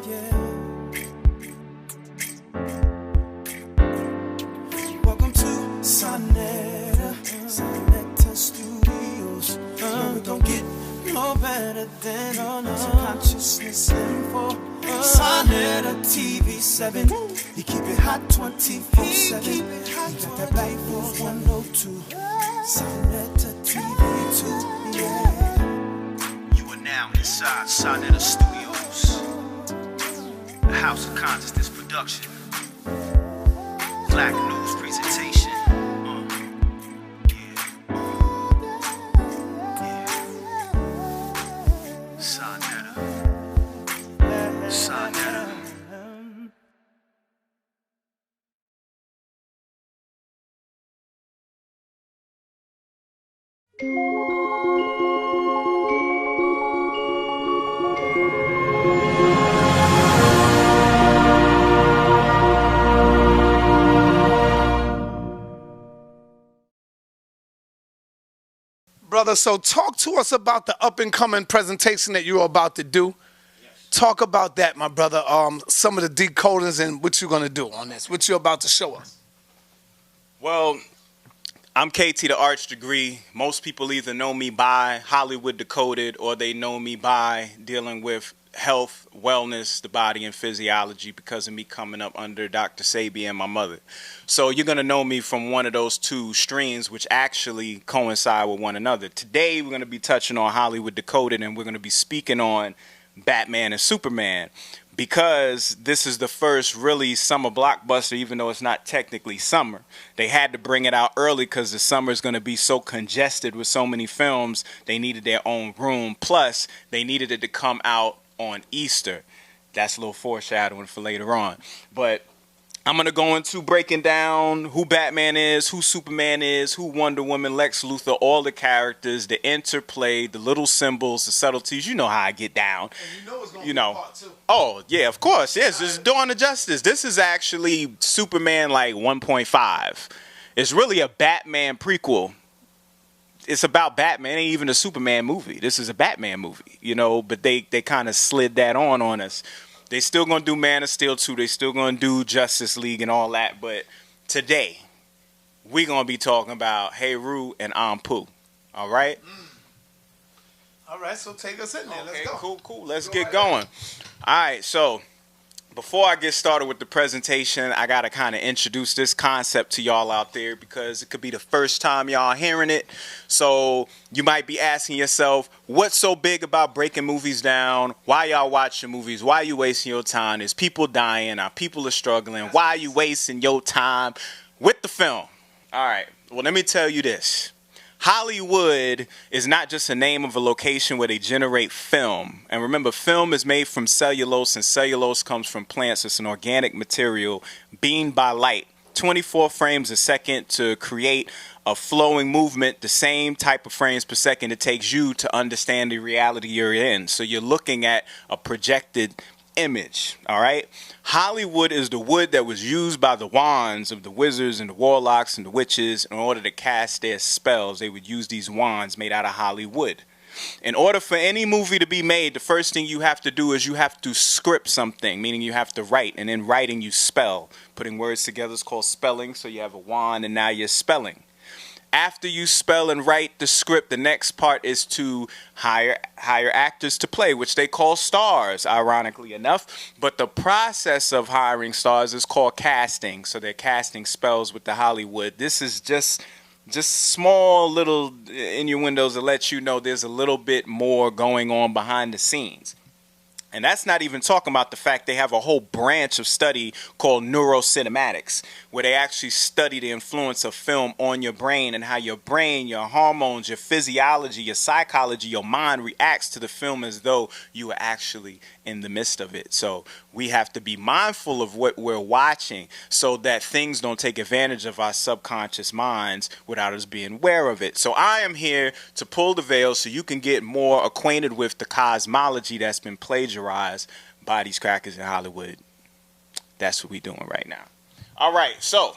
yeah. Welcome to Sonetta Studios. We don't get no better than consciousness info. Sonetta TV7. You keep it hot 24/7. You got that Black Wolf 102. Sonetta TV2. Yeah. You are now inside Sonetta Studios, the house of consciousness production. Black news presentation. Sonetta. Sonetta. Brother, so talk to us about the up-and-coming presentation that you're about to do. Yes. Talk about that, my brother. Some of the decodings and what you're going to do on this, what you're about to show us. Well, I'm KT the Arch Degree. Most people either know me by Hollywood Decoded or they know me by dealing with health, wellness, the body, and physiology because of me coming up under Dr. Sabi and my mother. So you're going to know me from one of those two streams which actually coincide with one another. Today we're going to be touching on Hollywood Decoded, and we're going to be speaking on Batman and Superman because this is the first really summer blockbuster, even though it's not technically summer. They had to bring it out early because the summer is going to be so congested with so many films. They needed their own room. Plus, they needed it to come out on Easter. That's a little foreshadowing for later on. But I'm going to go into breaking down who Batman is, who Superman is, who Wonder Woman, Lex Luthor, all the characters, the interplay, the little symbols, the subtleties. You know how I get down. And you know it's going to be part two. Oh, yeah, of course. Yes, this is Dawn of Justice. This is actually Superman like 1.5. It's really a Batman prequel. It's about Batman. It ain't even a Superman movie. This is a Batman movie, you know, but they kind of slid that on us. They still going to do Man of Steel 2. They still going to do Justice League and all that. But today, we're going to be talking about Heru and Anpu. All right? All right, so take us in there. Okay, Let's go. cool. Let's get going. All right, so before I get started with the presentation, I got to kind of introduce this concept to y'all out there because it could be the first time y'all hearing it. So you might be asking yourself, what's so big about breaking movies down? Why y'all watching movies? Why are you wasting your time? Is people dying? Are people struggling? Why are you wasting your time with the film? All right, well, let me tell you this. Hollywood is not just a name of a location where they generate film. And remember, film is made from cellulose, and cellulose comes from plants. It's an organic material beamed by light. 24 frames a second to create a flowing movement, the same type of frames per second it takes you to understand the reality you're in. So you're looking at a projected image, all right? Hollywood is the wood that was used by the wands of the wizards and the warlocks and the witches in order to cast their spells. They would use these wands made out of Hollywood. In order for any movie to be made, the first thing you have to do is you have to script something, meaning you have to write, and in writing you spell. Putting words together is called spelling, so you have a wand and now you're spelling. After you spell and write the script, the next part is to hire actors to play, which they call stars, ironically enough. But the process of hiring stars is called casting. So they're casting spells with the Hollywood. This is just small little innuendos that let you know there's a little bit more going on behind the scenes. And that's not even talking about the fact they have a whole branch of study called neurocinematics, where they actually study the influence of film on your brain and how your brain, your hormones, your physiology, your psychology, your mind reacts to the film as though you are actually in the midst of it. So we have to be mindful of what we're watching so that things don't take advantage of our subconscious minds without us being aware of it. So I am here to pull the veil so you can get more acquainted with the cosmology that's been plagiarized by these crackers in Hollywood. That's what we're doing right now. All right, so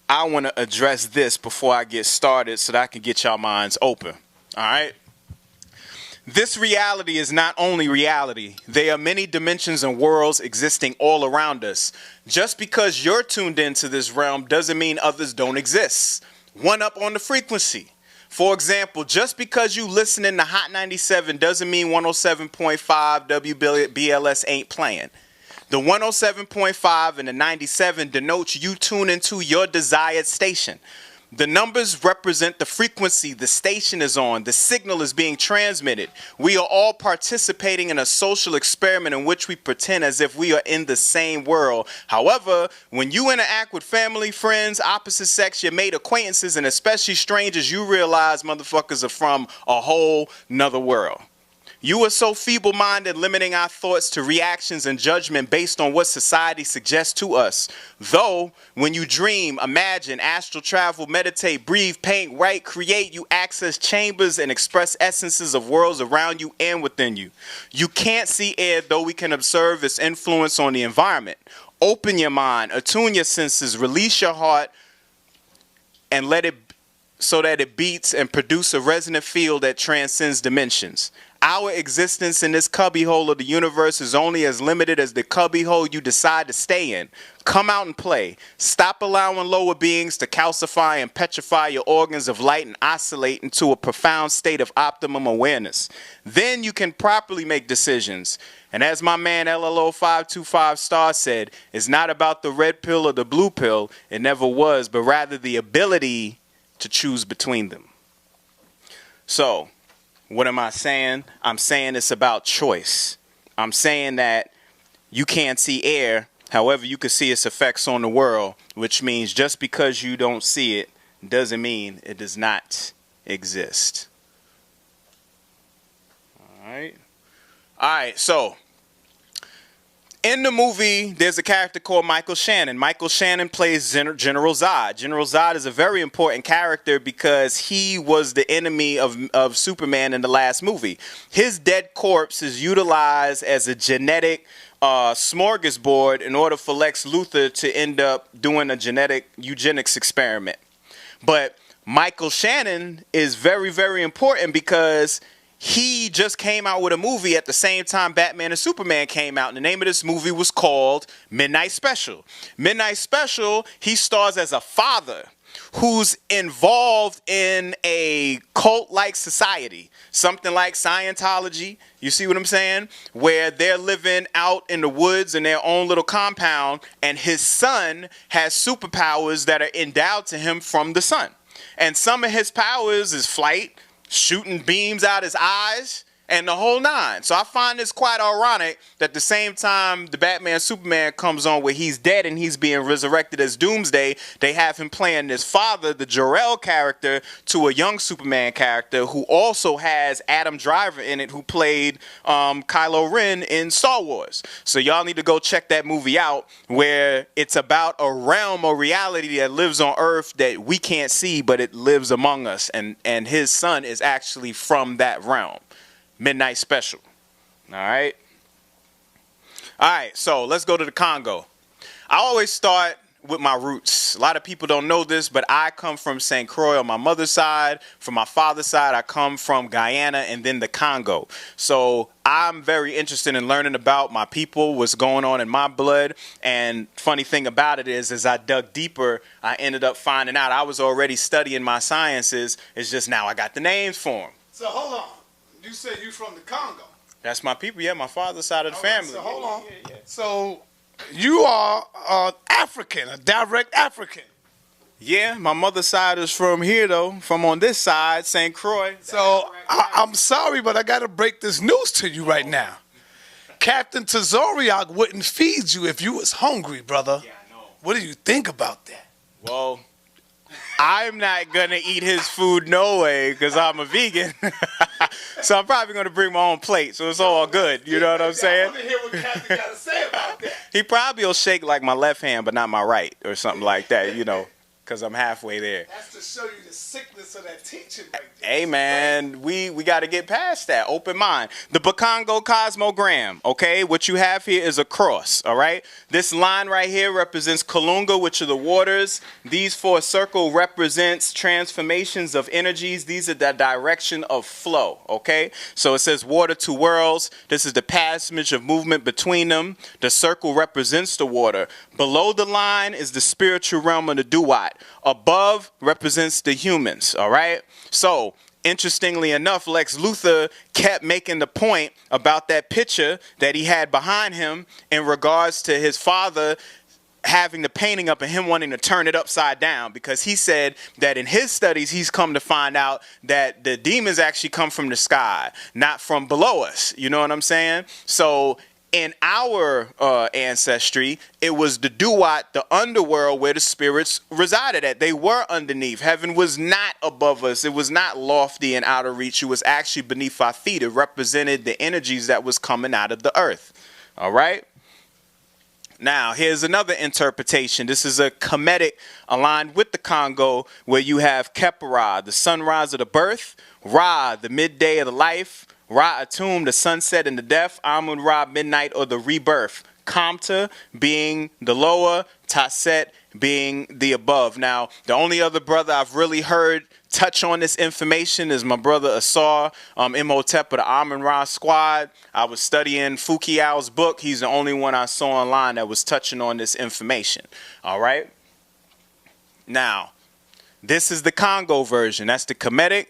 I want to address this before I get started so that I can get y'all minds open. All right? This reality is not only reality. There are many dimensions and worlds existing all around us. Just because you're tuned into this realm doesn't mean others don't exist. One up on the frequency. For example, just because you listening to Hot 97 doesn't mean 107.5 WBLS ain't playing. The 107.5 and the 97 denotes you tune into your desired station. The numbers represent the frequency the station is on. The signal is being transmitted. We are all participating in a social experiment in which we pretend as if we are in the same world. However, when you interact with family, friends, opposite sex, your mate, acquaintances, and especially strangers, you realize motherfuckers are from a whole nother world. You are so feeble-minded, limiting our thoughts to reactions and judgment based on what society suggests to us. Though, when you dream, imagine, astral travel, meditate, breathe, paint, write, create, you access chambers and express essences of worlds around you and within you. You can't see air, though we can observe its influence on the environment. Open your mind, attune your senses, release your heart, and let it so that it beats and produce a resonant field that transcends dimensions. Our existence in this cubbyhole of the universe is only as limited as the cubbyhole you decide to stay in. Come out and play. Stop allowing lower beings to calcify and petrify your organs of light and oscillate into a profound state of optimum awareness. Then you can properly make decisions. And as my man LLO525 Star said, it's not about the red pill or the blue pill. It never was, but rather the ability to choose between them. So, what am I saying? I'm saying it's about choice. I'm saying that you can't see air, however, you can see its effects on the world, which means just because you don't see it doesn't mean it does not exist. All right, so in the movie, there's a character called Michael Shannon. Michael Shannon plays General Zod. General Zod is a very important character because he was the enemy of Superman in the last movie. His dead corpse is utilized as a genetic smorgasbord in order for Lex Luthor to end up doing a genetic eugenics experiment. But Michael Shannon is very, very important because he just came out with a movie at the same time Batman and Superman came out. And the name of this movie was called Midnight Special. Midnight Special, he stars as a father who's involved in a cult-like society. Something like Scientology, you see what I'm saying? Where they're living out in the woods in their own little compound, and his son has superpowers that are endowed to him from the sun. And some of his powers is flight, shooting beams out his eyes, and the whole nine. So I find this quite ironic that the same time the Batman Superman comes on where he's dead and he's being resurrected as Doomsday, they have him playing this father, the Jor-El character, to a young Superman character who also has Adam Driver in it, who played Kylo Ren in Star Wars. So y'all need to go check that movie out, where it's about a realm or reality that lives on Earth that we can't see, but it lives among us. And his son is actually from that realm. Midnight Special. All right, so let's go to the Congo. I always start with my roots. A lot of people don't know this, but I come from St. Croix on my mother's side. From my father's side, I come from Guyana and then the Congo. So I'm very interested in learning about my people, what's going on in my blood. And funny thing about it is, as I dug deeper, I ended up finding out I was already studying my sciences. It's just now I got the names for them. So hold on. You said you from the Congo. That's my people, yeah, my father's side of the family. So hold on. Yeah. So you are African, a direct African. Yeah, my mother's side is from here, though, from on this side, St. Croix. So I'm sorry, but I got to break this news to you right now. Captain Tazoriak wouldn't feed you if you was hungry, brother. Yeah, I know. What do you think about that? Well, I'm not going to eat his food no way because I'm a vegan. So I'm probably going to bring my own plate, so it's all good. You know what I'm saying? I want to hear what Captain got to say about that. He probably will shake like my left hand, but not my right or something like that, you know. because I'm halfway there. That's to show you the sickness of that teaching right there. Hey, man, we got to get past that. Open mind. The Bakongo Cosmogram, okay? What you have here is a cross, all right? This line right here represents Kalunga, which are the waters. These four circle represents transformations of energies. These are the direction of flow, okay? So it says water to worlds. This is the passage of movement between them. The circle represents the water. Below the line is the spiritual realm of the Duat. Above represents the humans, all right? So, interestingly enough, Lex Luthor kept making the point about that picture that he had behind him in regards to his father having the painting up and him wanting to turn it upside down, because he said that in his studies he's come to find out that the demons actually come from the sky, not from below us. You know what I'm saying? So in our ancestry, it was the Duat, the underworld, where the spirits resided at. They were underneath. Heaven was not above us. It was not lofty and out of reach. It was actually beneath our feet. It represented the energies that was coming out of the earth. All right? Now, here's another interpretation. This is a Kemetic aligned with the Congo, where you have Khepera, the sunrise of the birth, Ra, the midday of the life, Ra Atum, the sunset and the death, Amun Ra, midnight or the rebirth, Kamta being the lower, Taset being the above. Now, the only other brother I've really heard touch on this information is my brother Asar, Imhotep of the Amun Ra squad. I was studying Fukiao's book. He's the only one I saw online that was touching on this information. All right? Now, this is the Congo version. That's the Kemetic.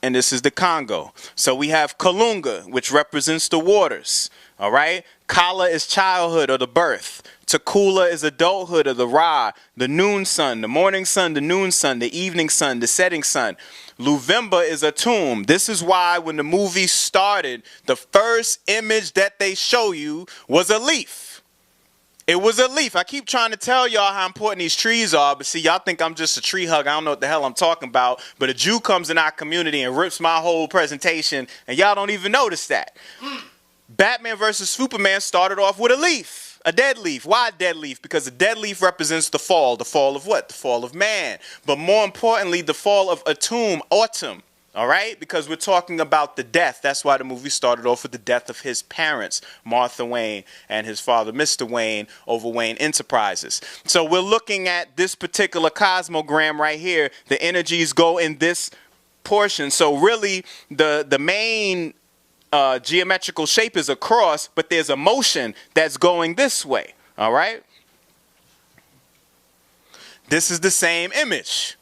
And this is the Congo. So we have Kalunga, which represents the waters. All right? Kala is childhood or the birth. Takula is adulthood of the Ra, the noon sun, the morning sun, the noon sun, the evening sun, the setting sun. Luvimba is a tomb. This is why when the movie started, the first image that they show you was a leaf. It was a leaf. I keep trying to tell y'all how important these trees are, but see, y'all think I'm just a tree hug. I don't know what the hell I'm talking about. But a Jew comes in our community and rips my whole presentation, and y'all don't even notice that. Batman versus Superman started off with a leaf, a dead leaf. Why a dead leaf? Because a dead leaf represents the fall. The fall of what? The fall of man. But more importantly, the fall of Atum, autumn. All right? Because we're talking about the death. That's why the movie started off with the death of his parents, Martha Wayne and his father, Mr. Wayne, over Wayne Enterprises. So we're looking at this particular cosmogram right here. The energies go in this portion. So really, the main geometrical shape is a cross, but there's a motion that's going this way. All right? This is the same image.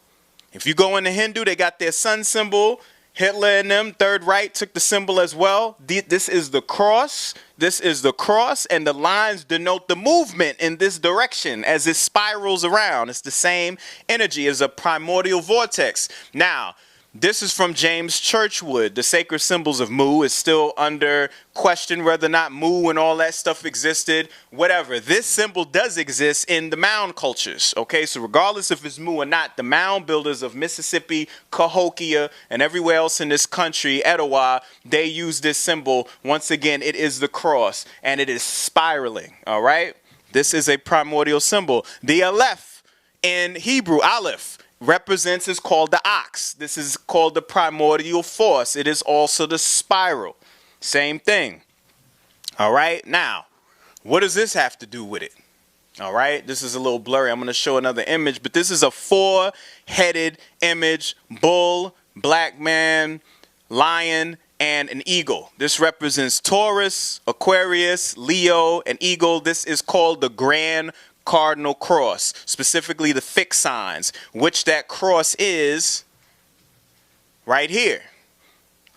If you go into Hindu, they got their sun symbol. Hitler and them, Third Reich, took the symbol as well. This is the cross. This is the cross, and the lines denote the movement in this direction as it spirals around. It's the same energy as a primordial vortex. Now, this is from James Churchwood. The sacred symbols of Mu is still under question whether or not Mu and all that stuff existed. Whatever. This symbol does exist in the mound cultures. Okay, so regardless if it's Mu or not, the mound builders of Mississippi, Cahokia, and everywhere else in this country, Etowah, they use this symbol. Once again, it is the cross, and it is spiraling. All right? This is a primordial symbol. The Aleph in Hebrew, Aleph, represents, is called the ox. This is called the primordial force. It is also the spiral. Same thing. All right. Now, what does this have to do with it? All right. This is a little blurry. I'm going to show another image, but this is a four-headed image: bull, black man, lion, and an eagle. This represents Taurus, Aquarius, Leo, and eagle. This is called the Grand Cardinal Cross, specifically the fixed signs, which that cross is right here.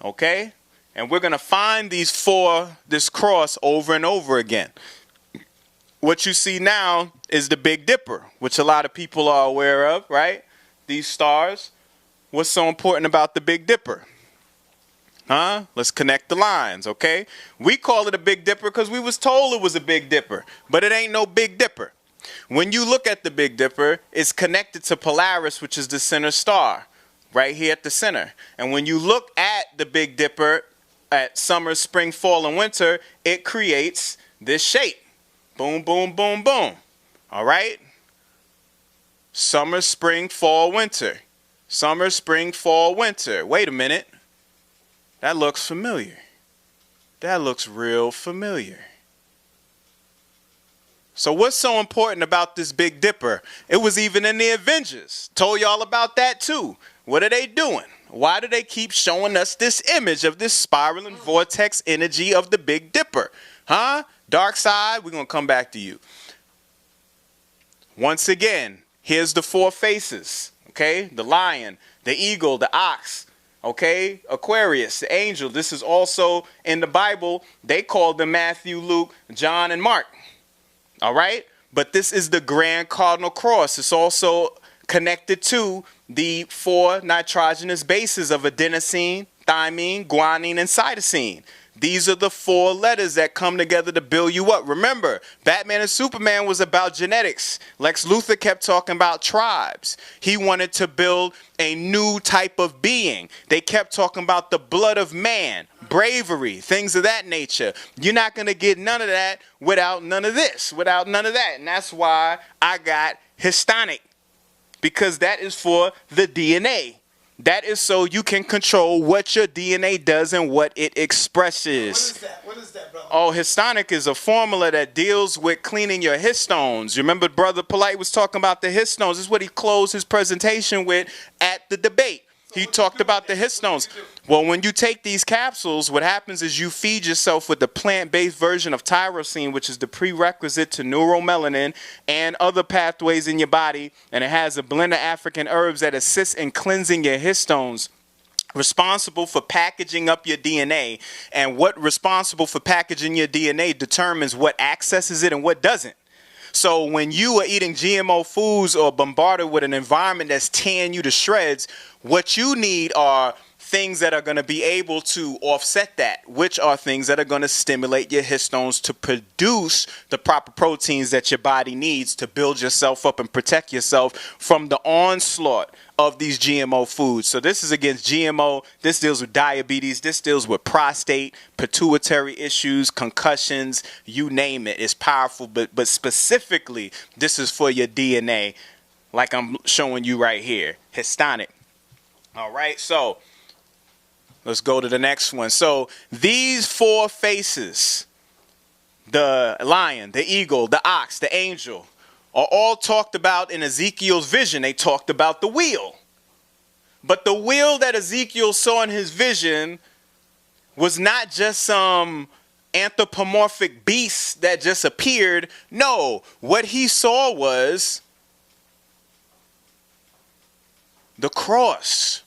Okay? And we're going to find this cross over and over again. What you see now is the Big Dipper, which a lot of people are aware of, right? These stars. What's so important about the Big Dipper? Huh? Let's connect the lines, okay? We call it a Big Dipper because we was told it was a Big Dipper, but it ain't no Big Dipper. When you look at the Big Dipper, it's connected to Polaris, which is the center star, right here at the center. And when you look at the Big Dipper at summer, spring, fall, and winter, it creates this shape. Boom, boom, boom, boom. All right? Summer, spring, fall, winter. Summer, spring, fall, winter. Wait a minute. That looks familiar. That looks real familiar. So what's so important about this Big Dipper? It was even in the Avengers. Told y'all about that too. What are they doing? Why do they keep showing us this image of this spiraling vortex energy of the Big Dipper? Huh? Dark side, we're going to come back to you. Once again, here's the four faces, okay? The lion, the eagle, the ox, okay? Aquarius, the angel. This is also in the Bible. They called them Matthew, Luke, John, and Mark, all right? But this is the Grand Cardinal Cross. It's also connected to the four nitrogenous bases of adenosine, thymine, guanine, and cytosine. These are the four letters that come together to build you up. Remember, Batman and Superman was about genetics. Lex Luthor kept talking about tribes. He wanted to build a new type of being. They kept talking about the blood of man, bravery, things of that nature. You're not going to get none of that without none of this, without none of that. And that's why I got histonic, because that is for the DNA. That is so you can control what your DNA does and what it expresses. What is that, brother? Oh, histonic is a formula that deals with cleaning your histones. You remember Brother Polite was talking about the histones. This is what he closed his presentation with at the debate. He talked about the histones. Well, when you take these capsules, what happens is you feed yourself with the plant-based version of tyrosine, which is the prerequisite to neuromelanin and other pathways in your body, and it has a blend of African herbs that assists in cleansing your histones, responsible for packaging up your DNA. And what responsible for packaging your DNA determines what accesses it and what doesn't. So when you are eating GMO foods or bombarded with an environment that's tearing you to shreds, what you need are things that are going to be able to offset that, which are things that are going to stimulate your histones to produce the proper proteins that your body needs to build yourself up and protect yourself from the onslaught of these GMO foods. So this is against GMO. This deals with diabetes. This deals with prostate, pituitary issues, concussions, you name it. It's powerful, but specifically, this is for your DNA, like I'm showing you right here, histonic. All right, so let's go to the next one. So these four faces, the lion, the eagle, the ox, the angel, are all talked about in Ezekiel's vision. They talked about the wheel. But the wheel that Ezekiel saw in his vision was not just some anthropomorphic beast that just appeared. No, what he saw was the cross.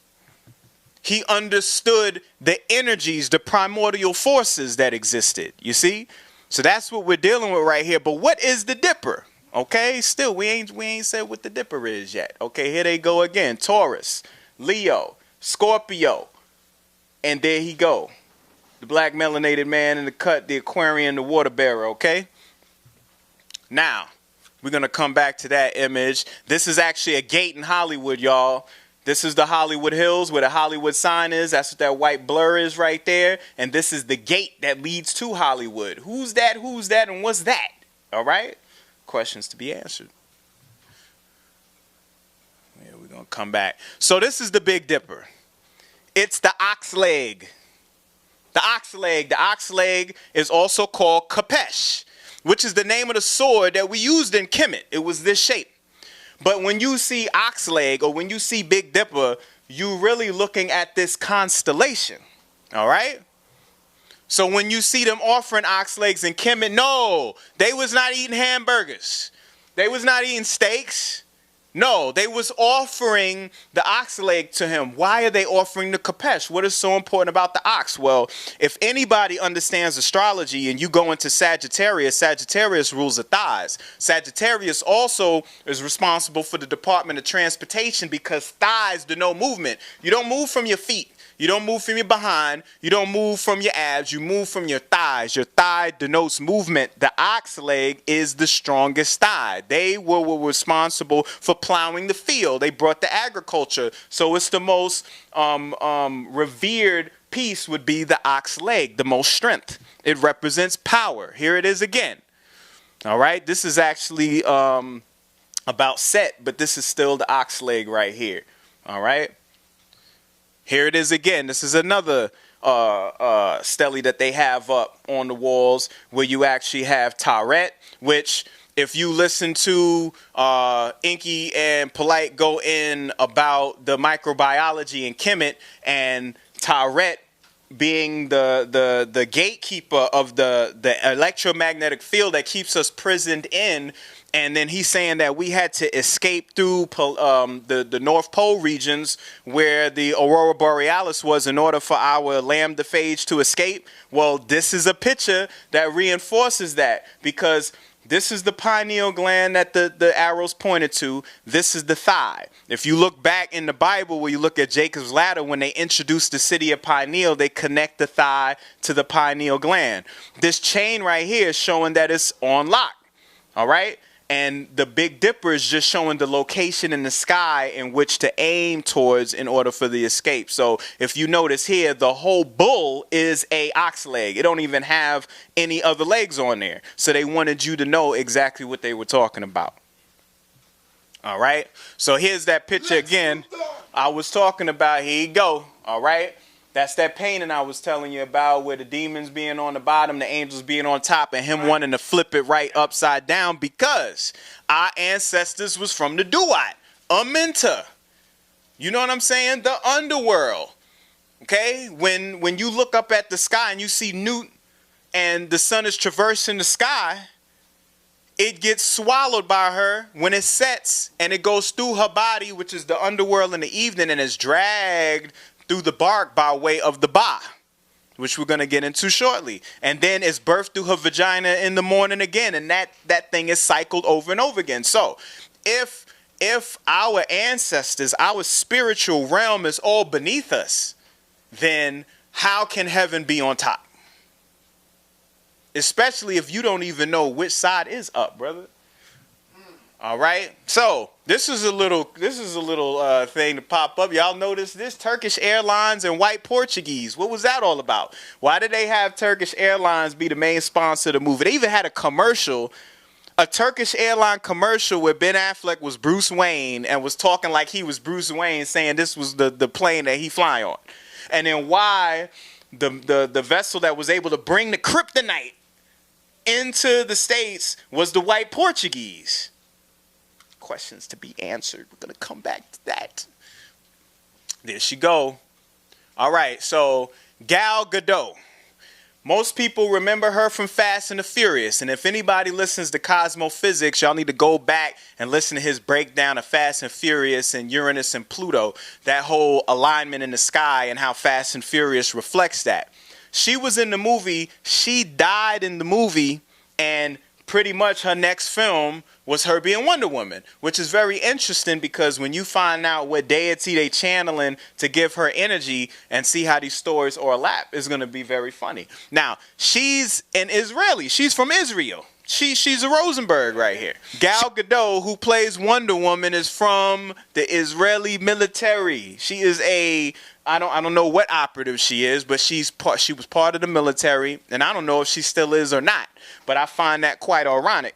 He understood the energies, the primordial forces that existed, you see? So that's what we're dealing with right here. But what is the Dipper? Okay, still, we ain't said what the Dipper is yet. Okay, here they go again. Taurus, Leo, Scorpio, and there he go. The black melanated man in the cut, the Aquarian, the water bearer, okay? Now, we're going to come back to that image. This is actually a gate in Hollywood, y'all. This is the Hollywood Hills where the Hollywood sign is. That's what that white blur is right there. And this is the gate that leads to Hollywood. Who's that, and what's that? All right? Questions to be answered. Yeah, we're going to come back. So this is the Big Dipper. It's the ox leg. The ox leg. The ox leg is also called Kapesh, which is the name of the sword that we used in Kemet. It was this shape. But when you see ox leg or when you see Big Dipper, you're really looking at this constellation, all right? So when you see them offering ox legs in Kemet, no, they was not eating hamburgers. They was not eating steaks. No, they was offering the ox leg to him. Why are they offering the Kapesh? What is so important about the ox? Well, if anybody understands astrology and you go into Sagittarius, Sagittarius rules the thighs. Sagittarius also is responsible for the Department of Transportation because thighs denote movement. You don't move from your feet. You don't move from your behind. You don't move from your abs. You move from your thighs. Your thigh denotes movement. The ox leg is the strongest thigh. They were responsible for plowing the field. They brought the agriculture. So it's the most revered piece would be the ox leg, the most strength. It represents power. Here it is again. All right. This is actually about Set, but this is still the ox leg right here. All right. Here it is again. This is another stele that they have up on the walls where you actually have Taret, which if you listen to Inky and Polite go in about the microbiology in Kemet and Taret being the gatekeeper of the electromagnetic field that keeps us prisoned in. And then he's saying that we had to escape through the North Pole regions where the Aurora Borealis was in order for our lambda phage to escape. Well, this is a picture that reinforces that, because this is the pineal gland that the arrows pointed to. This is the thigh. If you look back in the Bible where you look at Jacob's ladder, when they introduced the city of pineal, they connect the thigh to the pineal gland. This chain right here is showing that it's on lock. All right? And the Big Dipper is just showing the location in the sky in which to aim towards in order for the escape. So if you notice here, the whole bull is a ox leg. It don't even have any other legs on there. So they wanted you to know exactly what they were talking about. All right. So here's that picture again I was talking about. Here you go. All right. That's that painting I was telling you about, where the demons being on the bottom, the angels being on top, and him wanting to flip it right upside down because our ancestors was from the Duat, Aminta. You know what I'm saying? The underworld. Okay? When you look up at the sky and you see Newt and the sun is traversing the sky, it gets swallowed by her when it sets, and it goes through her body, which is the underworld in the evening, and is dragged through the bark by way of the Ba, which we're going to get into shortly. And then it's birthed through her vagina in the morning again, and that thing is cycled over and over again. So if our ancestors, our spiritual realm is all beneath us, then how can heaven be on top? Especially if you don't even know which side is up, brother. All right. So this is a little thing to pop up. Y'all notice this? Turkish Airlines and white Portuguese. What was that all about? Why did they have Turkish Airlines be the main sponsor of the movie? They even had a commercial, a Turkish airline commercial where Ben Affleck was Bruce Wayne and was talking like he was Bruce Wayne, saying this was the plane that he fly on. And then why the vessel that was able to bring the kryptonite into the States was the white Portuguese. Questions to be answered. We're going to come back to that. There she go. All right, so Gal Gadot. Most people remember her from Fast and the Furious, and if anybody listens to Cosmo Physics, y'all need to go back and listen to his breakdown of Fast and Furious and Uranus and Pluto, that whole alignment in the sky and how Fast and Furious reflects that. She was in the movie, she died in the movie, and pretty much her next film was her being Wonder Woman, which is very interesting because when you find out what deity they channeling to give her energy and see how these stories overlap, it's going to be very funny. Now, she's an Israeli. She's from Israel. She's a Rosenberg right here. Gal Gadot, who plays Wonder Woman, is from the Israeli military. She is I don't know what operative she is, but she was part of the military, and I don't know if she still is or not. But I find that quite ironic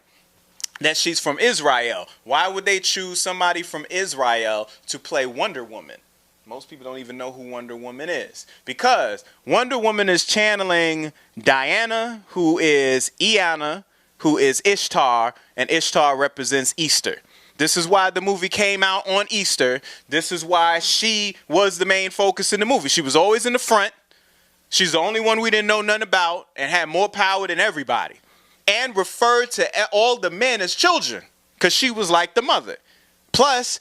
that she's from Israel. Why would they choose somebody from Israel to play Wonder Woman? Most people don't even know who Wonder Woman is, because Wonder Woman is channeling Diana, who is Iana, who is Ishtar, and Ishtar represents Easter. This is why the movie came out on Easter. This is why she was the main focus in the movie. She was always in the front. She's the only one we didn't know nothing about and had more power than everybody. And referred to all the men as children because she was like the mother. Plus,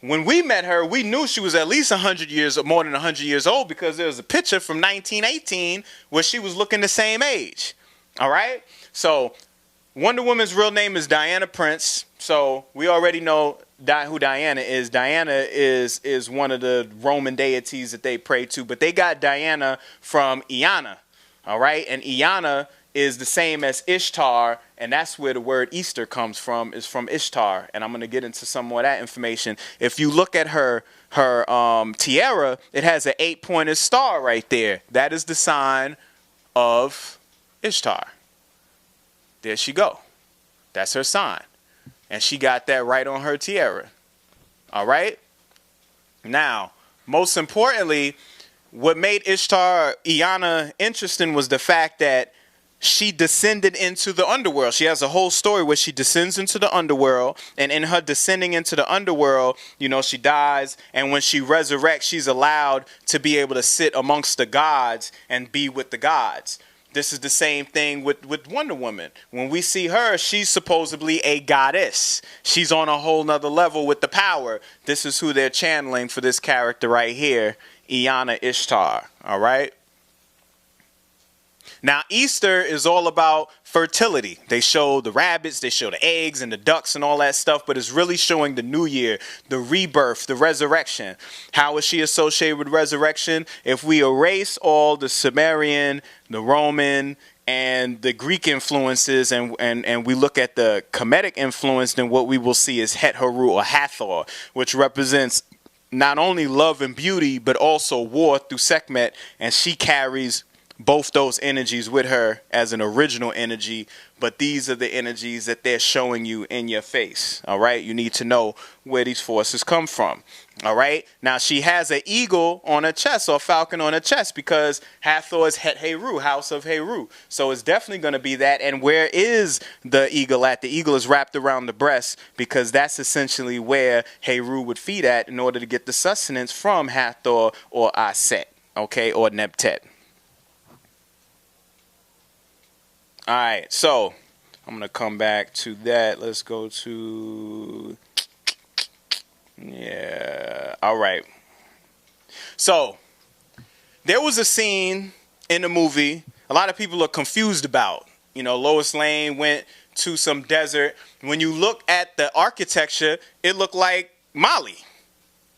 when we met her, we knew she was at least 100 years or more than 100 years old because there was a picture from 1918 where she was looking the same age. All right? So Wonder Woman's real name is Diana Prince. So we already know who Diana is. Diana is one of the Roman deities that they pray to, but they got Diana from Iana. All right? And Iana is the same as Ishtar, and that's where the word Easter comes from, is from Ishtar. And I'm going to get into some more of that information. If you look at her tiara, it has an 8-pointed star right there. That is the sign of Ishtar. There she go. That's her sign. And she got that right on her tiara. All right? Now, most importantly, what made Ishtar Iana interesting was the fact that she descended into the underworld. She has a whole story where she descends into the underworld, and in her descending into the underworld, you know, she dies, and when she resurrects, she's allowed to be able to sit amongst the gods and be with the gods. This is the same thing with Wonder Woman. When we see her, she's supposedly a goddess. She's on a whole nother level with the power. This is who they're channeling for this character right here, Iana Ishtar. All right? Now, Easter is all about fertility. They show the rabbits, they show the eggs and the ducks and all that stuff, but it's really showing the new year, the rebirth, the resurrection. How is she associated with resurrection? If we erase all the Sumerian, the Roman, and the Greek influences, and we look at the Kemetic influence, then what we will see is Het Heru or Hathor, which represents not only love and beauty, but also war through Sekhmet, and she carries both those energies with her as an original energy, but these are the energies that they're showing you in your face. All right, you need to know where these forces come from. All right, now she has an eagle on her chest, or a falcon on her chest, because Hathor is Het Heru, house of Heru. So it's definitely going to be that. And where is the eagle at? The eagle is wrapped around the breast, because that's essentially where Heru would feed at in order to get the sustenance from Hathor or Aset, okay, or Nebtet. All right, so I'm going to come back to that. Let's go to, yeah, all right. So there was a scene in the movie a lot of people are confused about. You know, Lois Lane went to some desert. When you look at the architecture, it looked like Mali.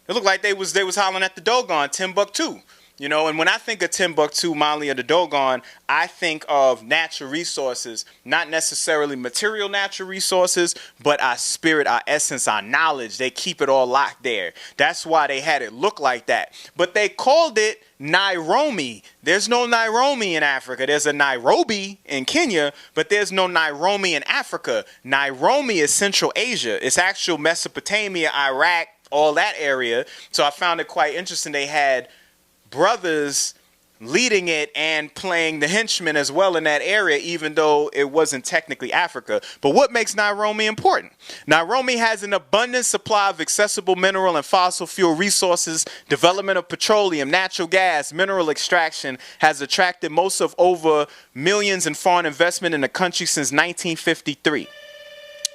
It looked like they was hollering at the Dogon, Timbuktu. You know, and when I think of Timbuktu, Mali, or the Dogon, I think of natural resources, not necessarily material natural resources, but our spirit, our essence, our knowledge. They keep it all locked there. That's why they had it look like that. But they called it Nairobi. There's no Nairobi in Africa. There's a Nairobi in Kenya, but there's no Nairobi in Africa. Nairobi is Central Asia. It's actual Mesopotamia, Iraq, all that area. So I found it quite interesting. They had brothers leading it and playing the henchmen as well in that area, even though it wasn't technically Africa. But what makes Nairobi important? Nairobi has an abundant supply of accessible mineral and fossil fuel resources. Development of petroleum, natural gas, mineral extraction has attracted most of over millions in foreign investment in the country since 1953.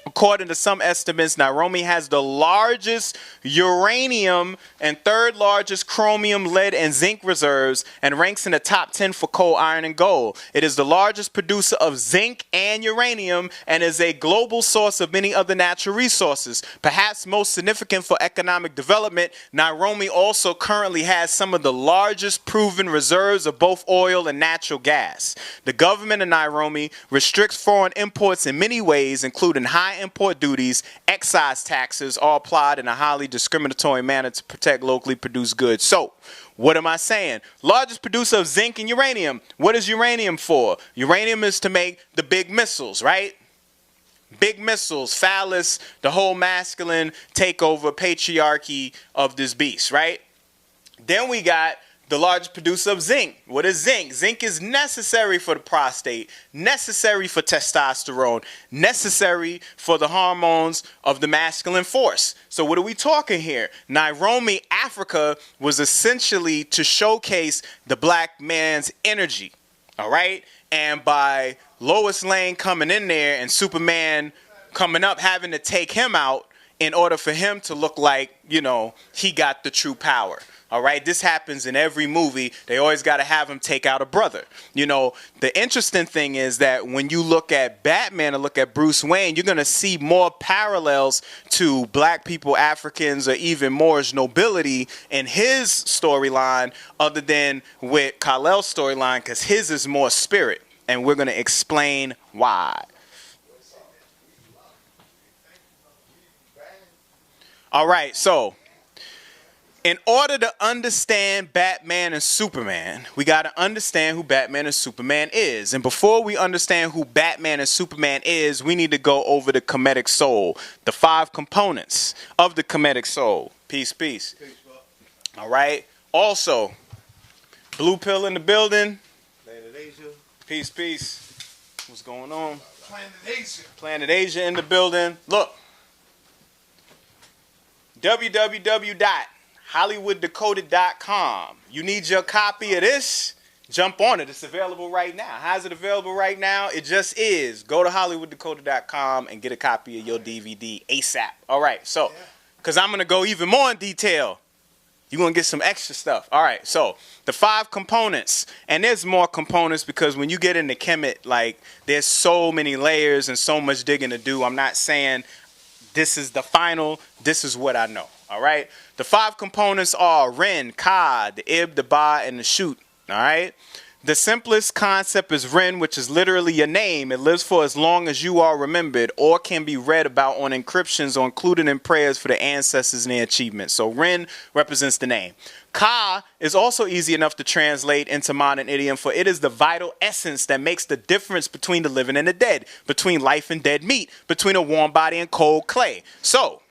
According to some estimates, Nairobi has the largest uranium and third largest chromium, lead, and zinc reserves, and ranks in the top 10 for coal, iron, and gold. It is the largest producer of zinc and uranium and is a global source of many other natural resources. Perhaps most significant for economic development, Nairobi also currently has some of the largest proven reserves of both oil and natural gas. The government of Nairobi restricts foreign imports in many ways, including high import duties, excise taxes, all applied in a highly discriminatory manner to protect locally produced goods. So, what am I saying? Largest producer of zinc and uranium. What is uranium for? Uranium is to make the big missiles, right? Big missiles, phallus, the whole masculine takeover, patriarchy of this beast, right? Then we got the largest producer of zinc. What is zinc? Zinc is necessary for the prostate, necessary for testosterone, necessary for the hormones of the masculine force. So what are we talking here? Nairobi, Africa was essentially to showcase the black man's energy, all right? And by Lois Lane coming in there and Superman coming up, having to take him out in order for him to look like, you know, he got the true power. All right, this happens in every movie. They always got to have him take out a brother. You know, the interesting thing is that when you look at Batman and look at Bruce Wayne, you're going to see more parallels to black people, Africans, or even Moorish nobility in his storyline other than with Kal-El's storyline, because his is more spirit. And we're going to explain why. All right, so In order to understand Batman and Superman, we got to understand who Batman and Superman is. And before we understand who Batman and Superman is, we need to go over the Kemetic soul, the 5 components of the Kemetic soul. Peace, peace. All right. Also, Blue Pill in the building. Planet Asia. Peace, peace. What's going on? Planet Asia. Planet Asia in the building. Look. www.hollywooddecoded.com. You need your copy of this? Jump on it. It's available right now. How's it available right now? It just is. Go to hollywooddecoded.com and get a copy of your DVD ASAP. All right. So, because I'm going to go even more in detail. You're going to get some extra stuff. All right. So, the 5 components. And there's more components because when you get into Kemet, like, there's so many layers and so much digging to do. I'm not saying this is the final. This is what I know. All right. The 5 components are Ren, Ka, the Ib, the Ba, and the Shoot. All right. The simplest concept is Ren, which is literally your name. It lives for as long as you are remembered or can be read about on encryptions or included in prayers for the ancestors and their achievements. So Ren represents the name. Ka is also easy enough to translate into modern idiom, for it is the vital essence that makes the difference between the living and the dead, between life and dead meat, between a warm body and cold clay. So,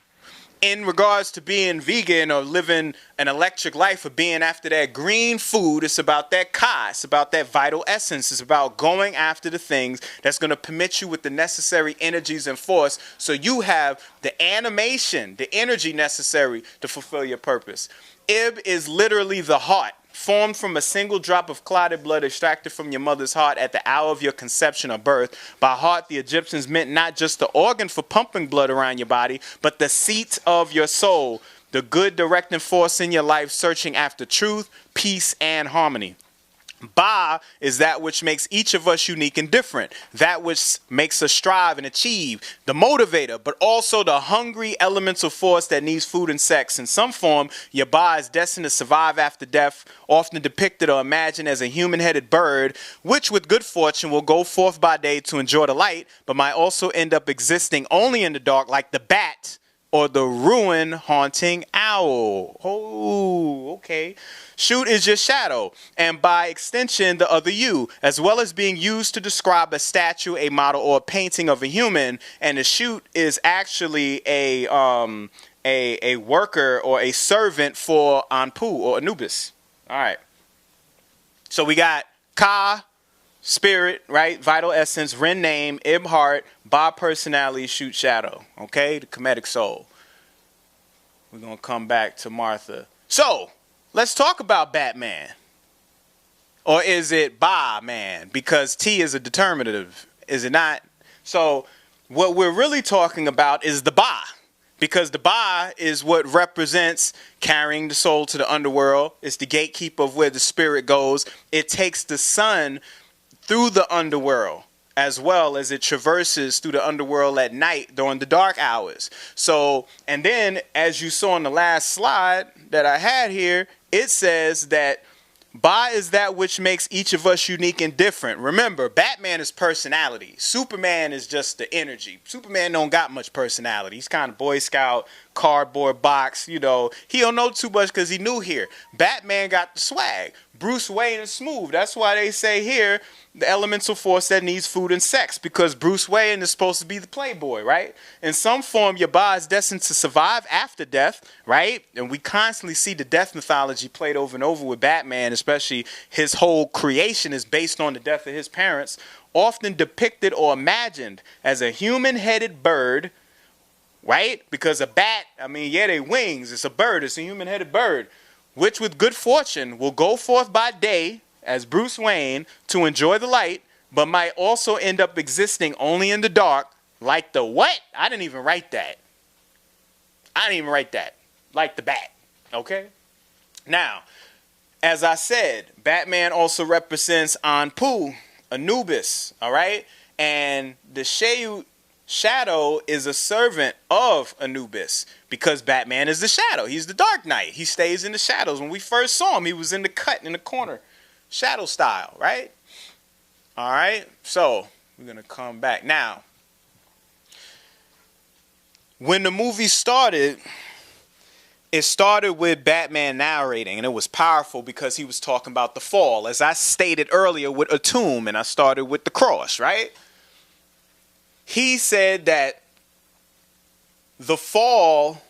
in regards to being vegan or living an electric life or being after that green food, it's about that Ka. It's about that vital essence. It's about going after the things that's going to permit you with the necessary energies and force so you have the animation, the energy necessary to fulfill your purpose. Ib is literally the heart, formed from a single drop of clotted blood extracted from your mother's heart at the hour of your conception or birth. By heart, the Egyptians meant not just the organ for pumping blood around your body, but the seat of your soul, the good directing force in your life, searching after truth, peace, and harmony. Ba is that which makes each of us unique and different, that which makes us strive and achieve, the motivator, but also the hungry elemental force that needs food and sex. In some form, your Ba is destined to survive after death, often depicted or imagined as a human-headed bird, which with good fortune will go forth by day to enjoy the light, but might also end up existing only in the dark like the bat or the ruin haunting owl. Oh, okay. Shoot is your shadow, and by extension, the other you, as well as being used to describe a statue, a model, or a painting of a human. And the shoot is actually a worker or a servant for Anpu or Anubis. All right. So we got Ka, spirit, right? Vital essence. Ren, name. Ib, heart. Ba, personality. Shoot, shadow. Okay? The Kemetic soul. We're going to come back to Martha. So, let's talk about Batman. Or is it Ba-Man? Because T is a determinative. Is it not? So, what we're really talking about is the Ba. Because the Ba is what represents carrying the soul to the underworld. It's the gatekeeper of where the spirit goes. It takes the sun through the underworld, as well as it traverses through the underworld at night during the dark hours. So, and then as you saw on the last slide that I had here, it says that Ba is that which makes each of us unique and different. Remember, Batman is personality. Superman is just the energy. Superman don't got much personality. He's kind of Boy Scout, cardboard box, you know. He don't know too much because he new here. Batman got the swag. Bruce Wayne is smooth. That's why they say here, the elemental force that needs food and sex, because Bruce Wayne is supposed to be the playboy, right? In some form, your Ba is destined to survive after death, right? And we constantly see the death mythology played over and over with Batman, especially his whole creation is based on the death of his parents, often depicted or imagined as a human-headed bird, right? Because a bat, I mean, yeah, they wings. It's a bird. It's a human-headed bird, which with good fortune will go forth by day as Bruce Wayne to enjoy the light, but might also end up existing only in the dark, like the what? I didn't even write that. Like the bat, okay? Now, as I said, Batman also represents Anpu, Anubis, all right? And the shadow is a servant of Anubis because Batman is the shadow. He's the Dark Knight. He stays in the shadows. When we first saw him, he was in the cut in the corner. Shadow style, right? All right, so we're going to come back. Now, when the movie started, it started with Batman narrating, and it was powerful because he was talking about the fall, as I stated earlier with a tomb, and I started with the cross, right? He said that the fall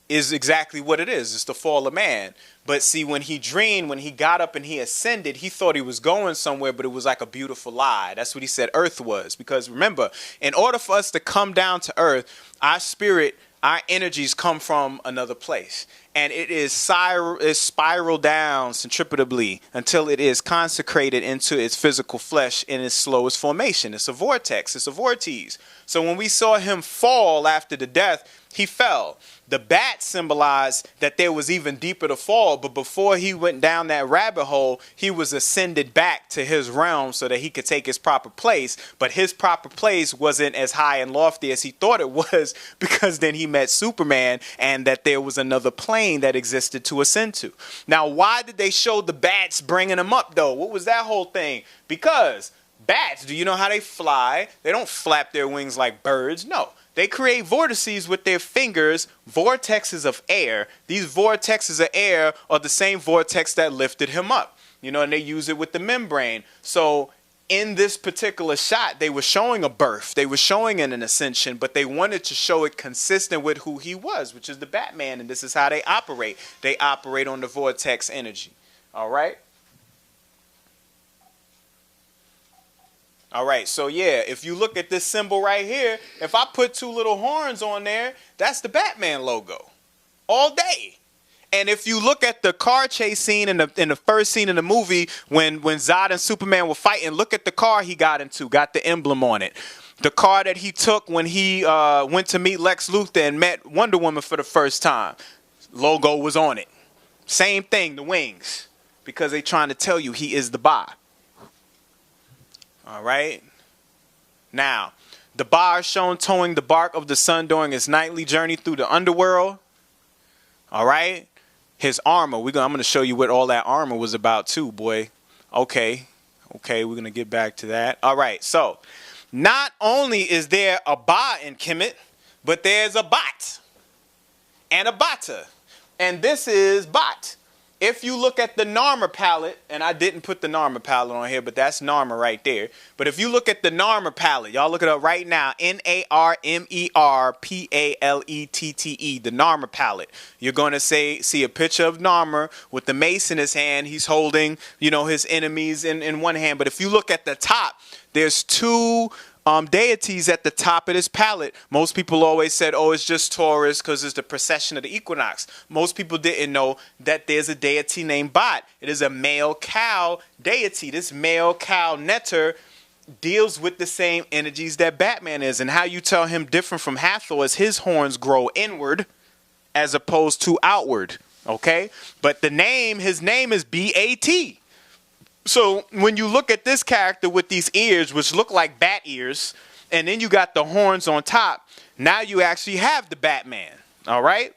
is exactly what it is. It's the fall of man. But see, when he dreamed, when he got up and he ascended, he thought he was going somewhere, but it was like a beautiful lie. That's what he said Earth was. Because remember, in order for us to come down to Earth, our spirit, our energies come from another place. And it is spiral down centripetally until it is consecrated into its physical flesh in its slowest formation. It's a vortex. It's a vortice. So when we saw him fall after the death, he fell. The bat symbolized that there was even deeper to fall, but before he went down that rabbit hole, he was ascended back to his realm so that he could take his proper place. But his proper place wasn't as high and lofty as he thought it was, because then he met Superman and that there was another plane that existed to ascend to. Now, why did they show the bats bringing him up, though? What was that whole thing? Because bats, do you know how they fly? They don't flap their wings like birds. No. They create vortices with their fingers, vortexes of air. These vortexes of air are the same vortex that lifted him up. You know, and they use it with the membrane. So in this particular shot, they were showing a birth. They were showing an ascension, but they wanted to show it consistent with who he was, which is the Batman. And this is how they operate. They operate on the vortex energy. All right? All right, so yeah, if you look at this symbol right here, if I put two little horns on there, that's the Batman logo all day. And if you look at the car chase scene in the first scene in the movie, when Zod and Superman were fighting, look at the car he got into, got the emblem on it. The car that he took when he went to meet Lex Luthor and met Wonder Woman for the first time, logo was on it. Same thing, the wings, because they're trying to tell you he is the Ba. All right. Now, the Ba is shown towing the bark of the sun during his nightly journey through the underworld. All right. His armor. I'm going to show you what all that armor was about too, boy. Okay. Okay, we're going to get back to that. All right. So, not only is there a Ba in Kemet, but there's a Bat and a Bata. And this is Bat. If you look at the Narmer palette, and I didn't put the Narmer palette on here, but that's Narmer right there. But if you look at the Narmer palette, y'all look it up right now, Narmerpalette, the Narmer palette. You're going to see a picture of Narmer with the mace in his hand. He's holding, you know, his enemies in one hand. But if you look at the top, there's two deities at the top of this palette. Most people always said, oh, it's just Taurus because it's the precession of the equinox. Most people didn't know that there's a deity named Bat. It is a male cow deity. This male cow Neter deals with the same energies that Batman is. And how you tell him different from Hathor is his horns grow inward as opposed to outward. Okay? But his name is B-A-T. So when you look at this character with these ears, which look like bat ears, and then you got the horns on top, now you actually have the Batman. All right?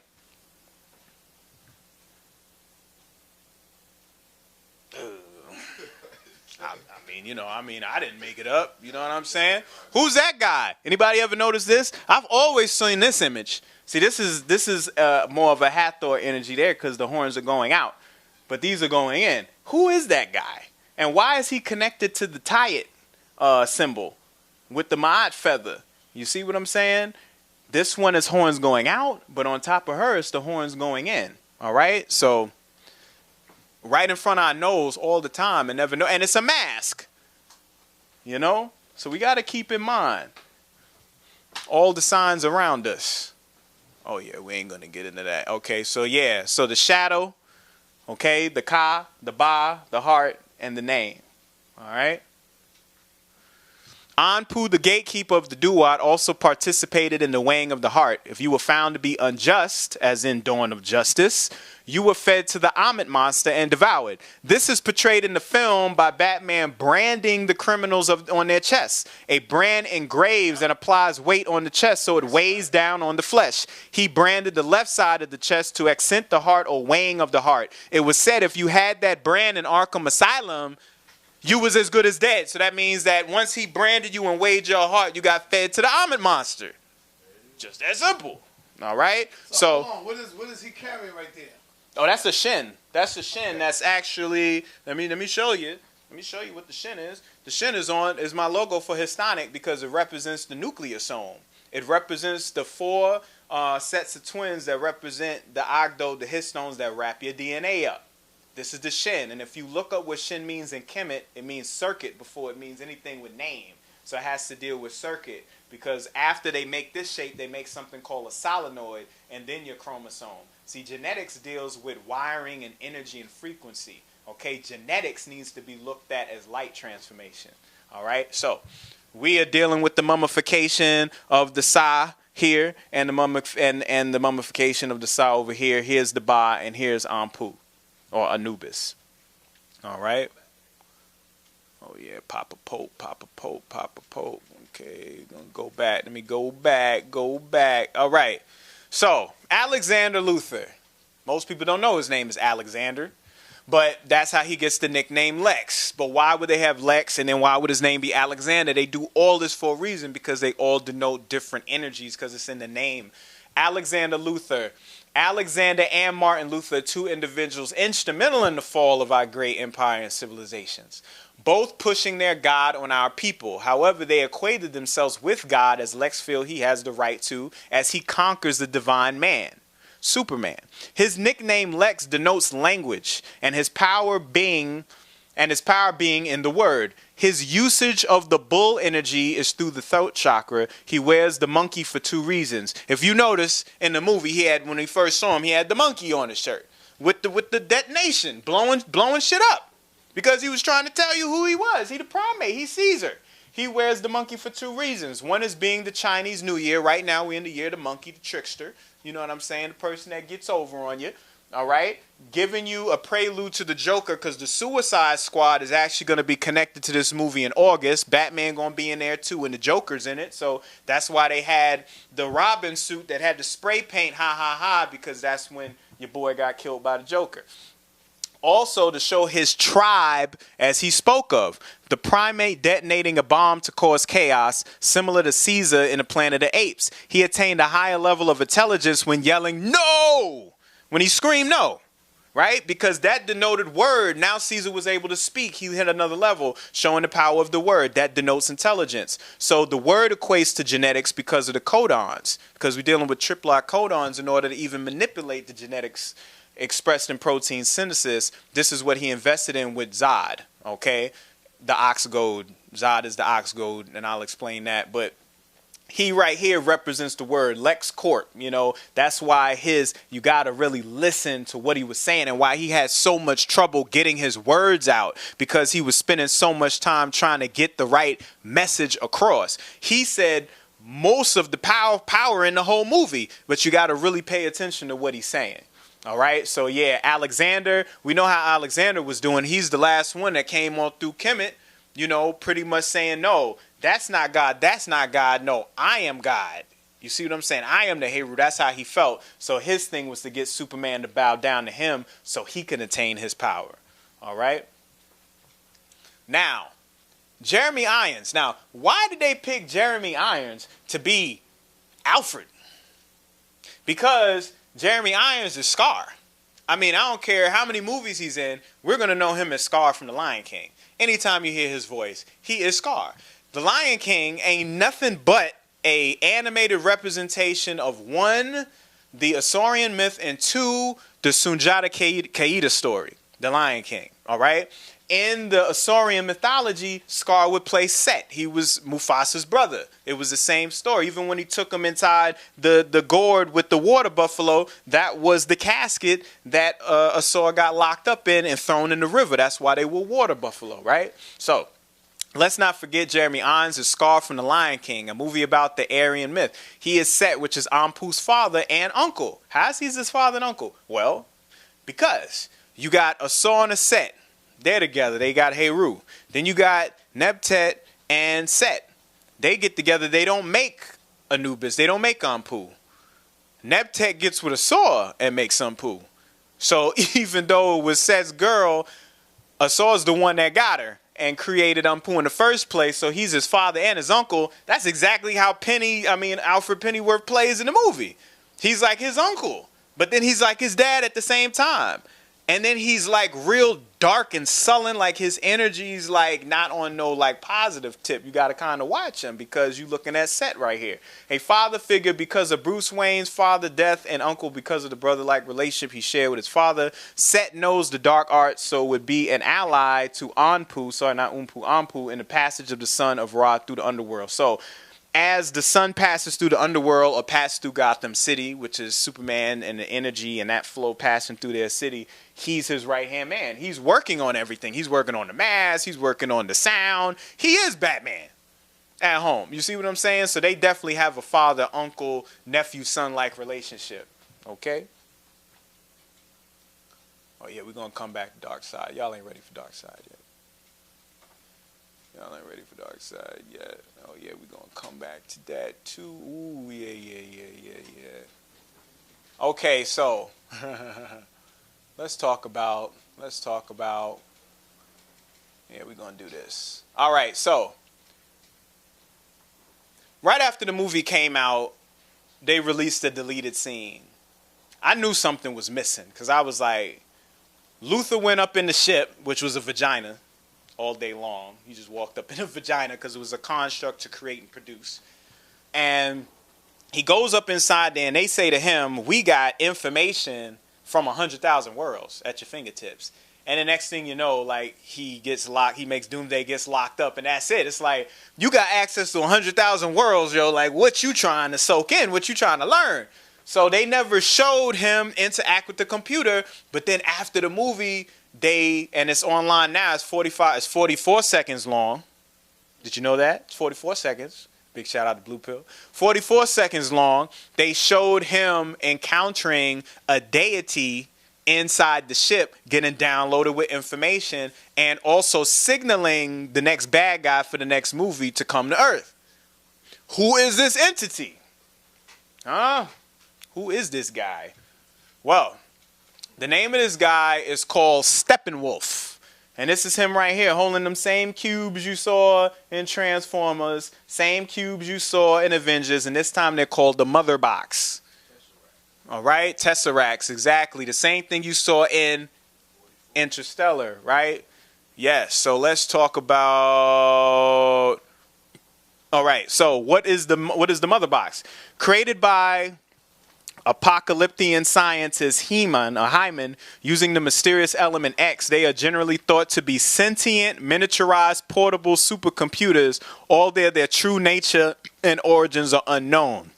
I didn't make it up. You know what I'm saying? Who's that guy? Anybody ever notice this? I've always seen this image. See, this is more of a Hathor energy there because the horns are going out, but these are going in. Who is that guy? And why is he connected to the Tayat symbol with the Ma'at feather? You see what I'm saying? This one is horns going out, but on top of her, it's the horns going in. All right? So, right in front of our nose all the time and never know. And it's a mask. You know? So, we got to keep in mind all the signs around us. Oh, yeah, we ain't going to get into that. Okay, so, yeah. So, the shadow, okay, the Ka, the Ba, the heart, and the name. All right. Anpu, the gatekeeper of the Duat, also participated in the weighing of the heart. If you were found to be unjust, as in dawn of justice, you were fed to the Ammit monster and devoured. This is portrayed in the film by Batman branding the criminals on their chests. A brand engraves and applies weight on the chest so it weighs down on the flesh. He branded the left side of the chest to accent the heart or weighing of the heart. It was said if you had that brand in Arkham Asylum, you was as good as dead. So that means that once he branded you and weighed your heart, you got fed to the Ammit monster. Just that simple. All right. So hold on. What is he carrying right there? Oh, that's a shin. That's a shin. That's actually. Let me show you. Let me show you what the shin is. The shin is my logo for histonic because it represents the nucleosome. It represents the 4 sets of twins that represent the ogdo, the histones that wrap your DNA up. This is the shin, and if you look up what shin means in Kemet, it means circuit before it means anything with name. So it has to deal with circuit because after they make this shape, they make something called a solenoid and then your chromosome. See, genetics deals with wiring and energy and frequency. Okay, genetics needs to be looked at as light transformation. All right, so we are dealing with the mummification of the Sa here and the mummification of the Sa over here. Here's the Ba and here's Anpu or Anubis. All right. Oh, yeah, Papa Pope. Okay, gonna go back. Let me go back. All right. So, Alexander Luthor. Most people don't know his name is Alexander, but that's how he gets the nickname Lex. But why would they have Lex and then why would his name be Alexander? They do all this for a reason because they all denote different energies because it's in the name. Alexander Luthor. Alexander and Martin Luther, 2 individuals instrumental in the fall of our great empire and civilizations, both pushing their God on our people. However, they equated themselves with God, as Lex feels he has the right to, as he conquers the divine man, Superman. His nickname Lex denotes language and his power being in the word. His usage of the bull energy is through the throat chakra. He wears the monkey for 2 reasons. If you notice in the movie, when he first saw him, he had the monkey on his shirt with the detonation, blowing shit up, because he was trying to tell you who he was. He the primate. He's Caesar. He wears the monkey for 2 reasons. One is being the Chinese New Year. Right now, we're in the year of the monkey, the trickster. You know what I'm saying? The person that gets over on you. All right, giving you a prelude to the Joker because the Suicide Squad is actually going to be connected to this movie in August. Batman going to be in there too, and the Joker's in it. So that's why they had the Robin suit that had the spray paint, because that's when your boy got killed by the Joker. Also to show his tribe, as he spoke of, the primate detonating a bomb to cause chaos, similar to Caesar in the Planet of the Apes. He attained a higher level of intelligence when yelling, "No!" When he screamed no, right? Because that denoted word. Now Caesar was able to speak. He hit another level, showing the power of the word. That denotes intelligence. So the word equates to genetics because of the codons. Because we're dealing with triploid codons in order to even manipulate the genetics expressed in protein synthesis. This is what he invested in with Zod, okay? The ox goad. Zod is the ox goad, and I'll explain that. But he right here represents the word LexCorp. You know, that's why you got to really listen to what he was saying and why he had so much trouble getting his words out, because he was spending so much time trying to get the right message across. He said most of the power in the whole movie, but you got to really pay attention to what he's saying. All right. So, yeah, Alexander, we know how Alexander was doing. He's the last one that came on through Kemet, you know, pretty much saying, no, that's not God. That's not God. No, I am God. You see what I'm saying? I am the Heru. That's how he felt. So his thing was to get Superman to bow down to him so he can attain his power. All right. Now, Jeremy Irons. Now, why did they pick Jeremy Irons to be Alfred? Because Jeremy Irons is Scar. I mean, I don't care how many movies he's in. We're going to know him as Scar from The Lion King. Anytime you hear his voice, he is Scar. The Lion King ain't nothing but a animated representation of 1, the Asaurian myth, and 2, the Sundiata Keita story, The Lion King. All right. In the Asaurian mythology, Scar would play Set. He was Mufasa's brother. It was the same story. Even when he took him inside the gourd with the water buffalo, that was the casket that Asur got locked up in and thrown in the river. That's why they were water buffalo, right? So let's not forget Jeremy Irons is Scar from The Lion King, a movie about the Aryan myth. He is Set, which is Anpu's father and uncle. How is he his father and uncle? Well, because you got Asur and a Set. They're together. They got Heru. Then you got Nebtet and Set. They get together. They don't make Anubis. They don't make Anpu. Nebtet gets with Asur and makes Anpu. So even though it was Set's girl, Asur's the one that got her and created Anpu in the first place. So he's his father and his uncle. That's exactly how Alfred Pennyworth plays in the movie. He's like his uncle, but then he's like his dad at the same time. And then he's like real dark and sullen, like his energy's like not on no like positive tip. You got to kind of watch him because you looking at Set right here. A father figure because of Bruce Wayne's father death, and uncle because of the brother-like relationship he shared with his father. Set knows the dark arts, so would be an ally to Anpu in the passage of the son of Ra through the underworld. So as the sun passes through the underworld or passes through Gotham City, which is Superman and the energy and that flow passing through their city, he's his right-hand man. He's working on everything. He's working on the mask. He's working on the sound. He is Batman at home. You see what I'm saying? So they definitely have a father, uncle, nephew, son-like relationship. Okay? Oh, yeah, we're going to come back to Darkseid. Y'all ain't ready for Darkseid yet. Y'all ain't ready for Darkseid yet. Oh, yeah, we're going to come back to that, too. Ooh, yeah. Okay, so let's talk about, yeah, we're going to do this. All right, so right after the movie came out, they released a deleted scene. I knew something was missing because I was like, Luthor went up in the ship, which was a vagina, all day long. He just walked up in a vagina because it was a construct to create and produce. And he goes up inside there and they say to him, we got information from 100,000 worlds at your fingertips. And the next thing you know, like, he gets locked, he makes Doomsday, gets locked up, and that's it. It's like, you got access to 100,000 worlds, yo. Like, what you trying to soak in? What you trying to learn? So they never showed him interact with the computer, but then after the movie, and it's online now, it's 44 seconds long. Did you know that? It's 44 seconds. Big shout out to Blue Pill. 44 seconds long. They showed him encountering a deity inside the ship, getting downloaded with information, and also signaling the next bad guy for the next movie to come to Earth. Who is this entity? Huh? Who is this guy? Well, the name of this guy is called Steppenwolf. And this is him right here holding them same cubes you saw in Transformers, same cubes you saw in Avengers, and this time they're called the Mother Box. All right? Tesseracts, exactly. The same thing you saw in Interstellar, right? Yes, so let's talk about... All right, so what is the Mother Box? Created by apocalyptic scientist Hyman, using the mysterious element X, they are generally thought to be sentient, miniaturized, portable supercomputers. Although their true nature and origins are unknown.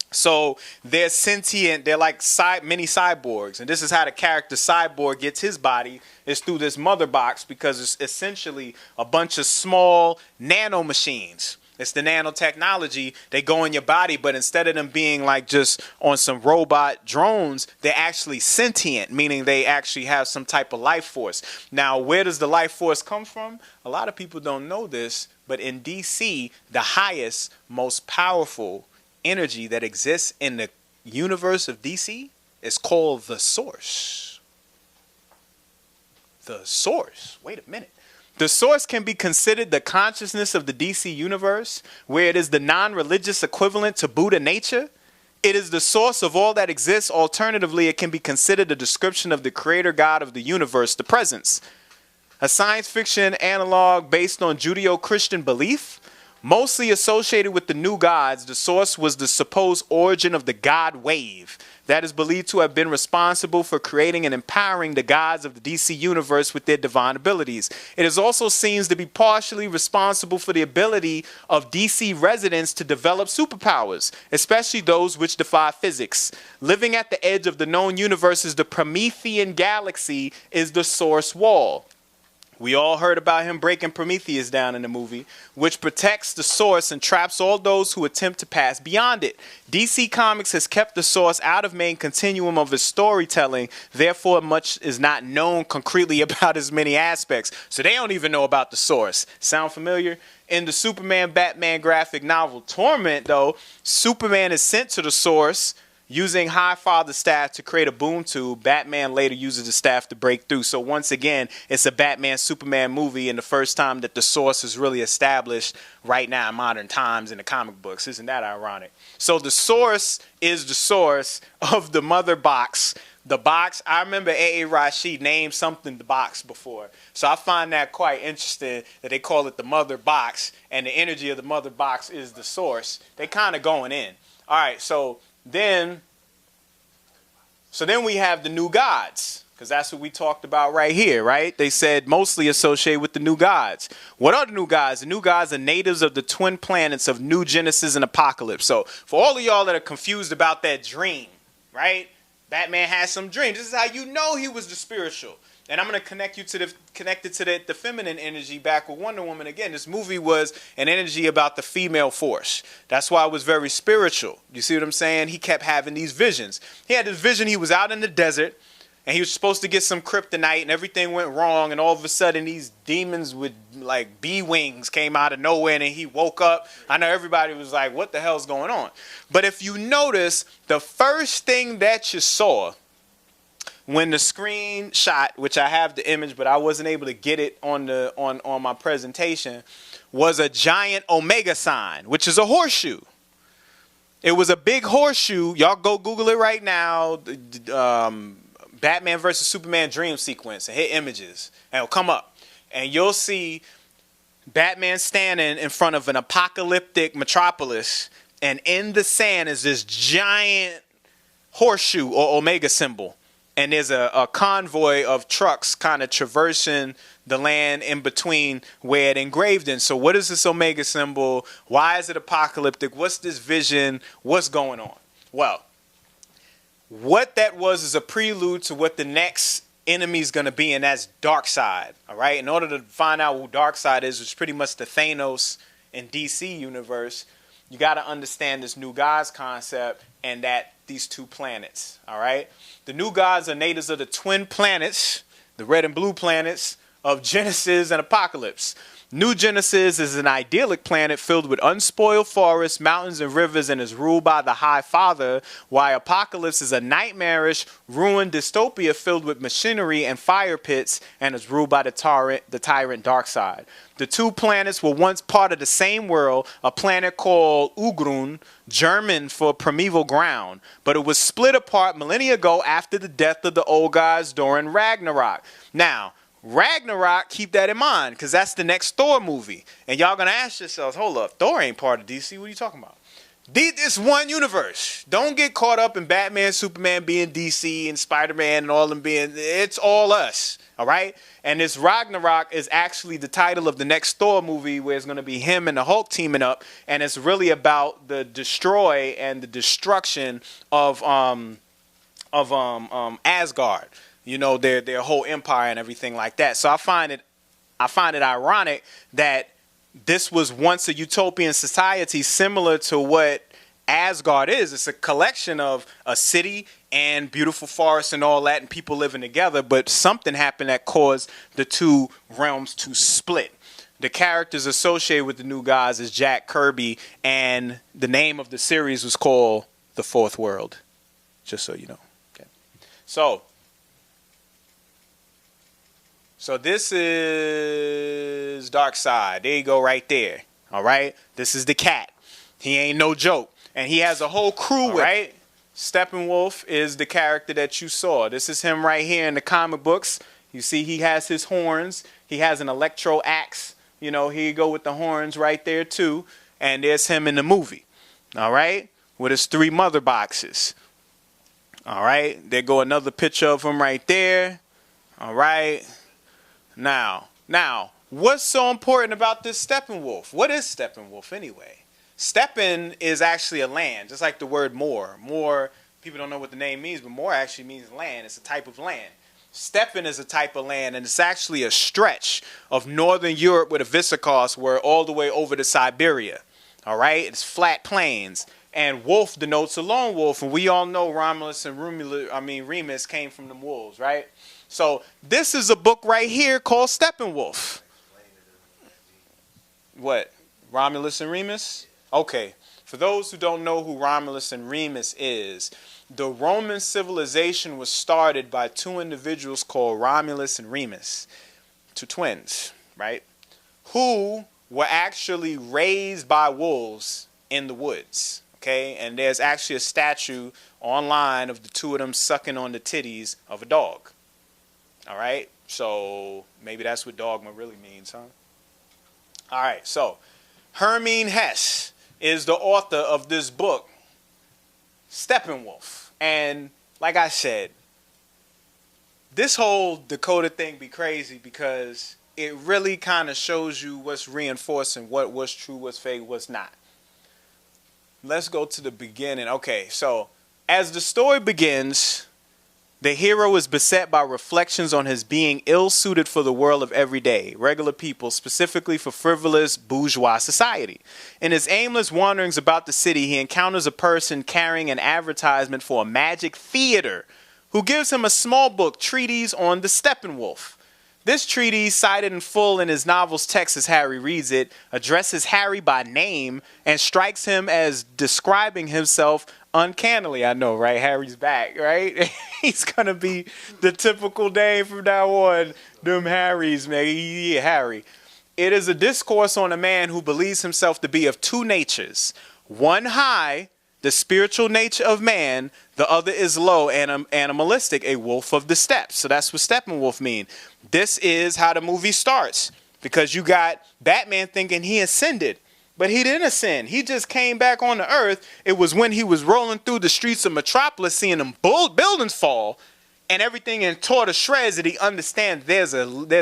So they're sentient, they're like mini cyborgs. And this is how the character Cyborg gets his body, is through this Mother Box, because it's essentially a bunch of small nano machines. It's the nanotechnology. They go in your body, but instead of them being like just on some robot drones, they're actually sentient, meaning they actually have some type of life force. Now, where does the life force come from? A lot of people don't know this, but in DC, the highest, most powerful energy that exists in the universe of DC is called the Source. The Source. Wait a minute. The Source can be considered the consciousness of the DC universe, where it is the non-religious equivalent to Buddha nature. It is the source of all that exists. Alternatively, it can be considered a description of the creator God of the universe, the Presence. A science fiction analog based on Judeo-Christian belief, mostly associated with the new gods. The Source was the supposed origin of the God wave that is believed to have been responsible for creating and empowering the gods of the DC universe with their divine abilities. It is also seems to be partially responsible for the ability of DC residents to develop superpowers, especially those which defy physics. Living at the edge of the known universes, the Promethean galaxy is the Source wall. We all heard about him breaking Prometheus down in the movie, which protects the Source and traps all those who attempt to pass beyond it. DC Comics has kept the Source out of main continuum of its storytelling, therefore much is not known concretely about its many aspects. So they don't even know about the Source. Sound familiar? In the Superman Batman graphic novel Torment, though, Superman is sent to the Source Using Highfather's staff to create a boom tube, Batman later uses the staff to break through. So once again, it's a Batman-Superman movie, and the first time that the Source is really established right now in modern times in the comic books. Isn't that ironic? So the Source is the source of the mother box. The box, I remember A.A. Rashid named something the box before. So I find that quite interesting that they call it the mother box, and the energy of the mother box is the source. They kind of going in. All right, so then we have the new gods, because that's what we talked about right here, right? They said mostly associated with the new gods. What are the new gods? The new gods are natives of the twin planets of New Genesis and Apocalypse. So for all of y'all that are confused about that dream, right? Batman had some dreams. This is how you know he was the spiritual. And I'm going to connect it to the feminine energy back with Wonder Woman again. This movie was an energy about the female force. That's why it was very spiritual. You see what I'm saying? He kept having these visions. He had this vision. He was out in the desert, and he was supposed to get some kryptonite, and everything went wrong. And all of a sudden, these demons with like bee wings came out of nowhere, and he woke up. I know everybody was like, what the hell's going on? But if you notice, the first thing that you saw when the screen shot, which I have the image, but I wasn't able to get it on my presentation, was a giant Omega sign, which is a horseshoe. It was a big horseshoe. Y'all go Google it right now. Batman versus Superman dream sequence, and hit images, and it'll come up, and you'll see Batman standing in front of an apocalyptic metropolis, and in the sand is this giant horseshoe or Omega symbol. And there's a convoy of trucks kind of traversing the land in between where it engraved in. So what is this Omega symbol? Why is it apocalyptic? What's this vision? What's going on? Well, what that was is a prelude to what the next enemy is going to be, and that's Darkseid. All right. In order to find out who Darkseid is, which is pretty much the Thanos in DC universe, you got to understand this new gods concept and that these two planets. All right. The new gods are natives of the twin planets, the red and blue planets of Genesis and Apocalypse. New Genesis is an idyllic planet filled with unspoiled forests, mountains, and rivers, and is ruled by the High Father, while Apocalypse is a nightmarish, ruined dystopia filled with machinery and fire pits, and is ruled by the tyrant Darkseid. The two planets were once part of the same world, a planet called Ugrun, German for primeval ground, but it was split apart millennia ago after the death of the old gods during Ragnarok. Now, Ragnarok, keep that in mind, because that's the next Thor movie. And y'all going to ask yourselves, hold up, Thor ain't part of DC. What are you talking about? This one universe. Don't get caught up in Batman, Superman being DC, and Spider-Man and all them being, it's all us, all right? And this Ragnarok is actually the title of the next Thor movie, where it's going to be him and the Hulk teaming up, and it's really about the destroy and the destruction of Asgard. You know, their whole empire and everything like that. So I find it ironic that this was once a utopian society similar to what Asgard is. It's a collection of a city and beautiful forests and all that, and people living together. But something happened that caused the two realms to split. The characters associated with the new gods is Jack Kirby, and the name of the series was called The Fourth World. Just so you know. Okay. So this is Darkseid. There you go right there. All right. This is the cat. He ain't no joke. And he has a whole crew with him. Steppenwolf is the character that you saw. This is him right here in the comic books. You see he has his horns. He has an electro axe. You know, here you go with the horns right there too. And there's him in the movie. All right. With his 3 mother boxes. All right. There go another picture of him right there. All right. Now, what's so important about this Steppenwolf? What is Steppenwolf anyway? Steppen is actually a land, just like the word moor. Moor, people don't know what the name means, but moor actually means land. It's a type of land. Steppen is a type of land, and it's actually a stretch of northern Europe with a Visigoths were all the way over to Siberia. All right? It's flat plains. And wolf denotes a lone wolf, and we all know Romulus and Remus came from them wolves, right? So this is a book right here called Steppenwolf. What? Romulus and Remus? Okay. For those who don't know who Romulus and Remus is, the Roman civilization was started by two individuals called Romulus and Remus, two twins, right? Who were actually raised by wolves in the woods, okay? And there's actually a statue online of the two of them sucking on the titties of a dog, all right? So maybe that's what dogma really means, huh? All right, so Hermann Hesse is the author of this book, Steppenwolf. And like I said, this whole Dakota thing be crazy because it really kind of shows you what's reinforcing what was true, what's fake, what's not. Let's go to the beginning. Okay, so as the story begins, the hero is beset by reflections on his being ill-suited for the world of everyday, regular people, specifically for frivolous bourgeois society. In his aimless wanderings about the city, he encounters a person carrying an advertisement for a magic theater who gives him a small book treatise on the Steppenwolf. This treatise, cited in full in his novel's text as Harry reads it, addresses Harry by name and strikes him as describing himself uncannily. I know, right? Harry's back, right? He's going to be the typical name from now on. Them Harrys, man. Yeah, Harry. It is a discourse on a man who believes himself to be of two natures. One high, the spiritual nature of man. The other is low, animalistic, a wolf of the steppes. So that's what Steppenwolf mean. This is how the movie starts. Because you got Batman thinking he ascended. But he didn't ascend. He just came back on the earth. It was when he was rolling through the streets of Metropolis, seeing them buildings fall and everything and tore to shreds, that he understands there's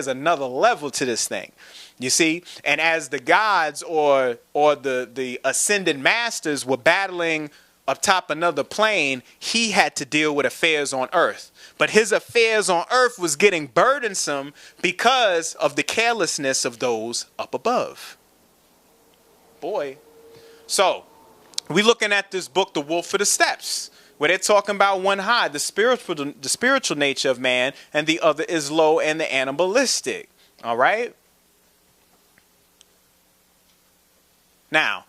another level to this thing. You see? And as the gods or the ascended masters were battling up top another plane, he had to deal with affairs on earth. But his affairs on earth was getting burdensome because of the carelessness of those up above. Boy. So, we looking at this book, The Wolf of the Steppes, where they're talking about one high, the spiritual nature of man, and the other is low and the animalistic. All right? Now,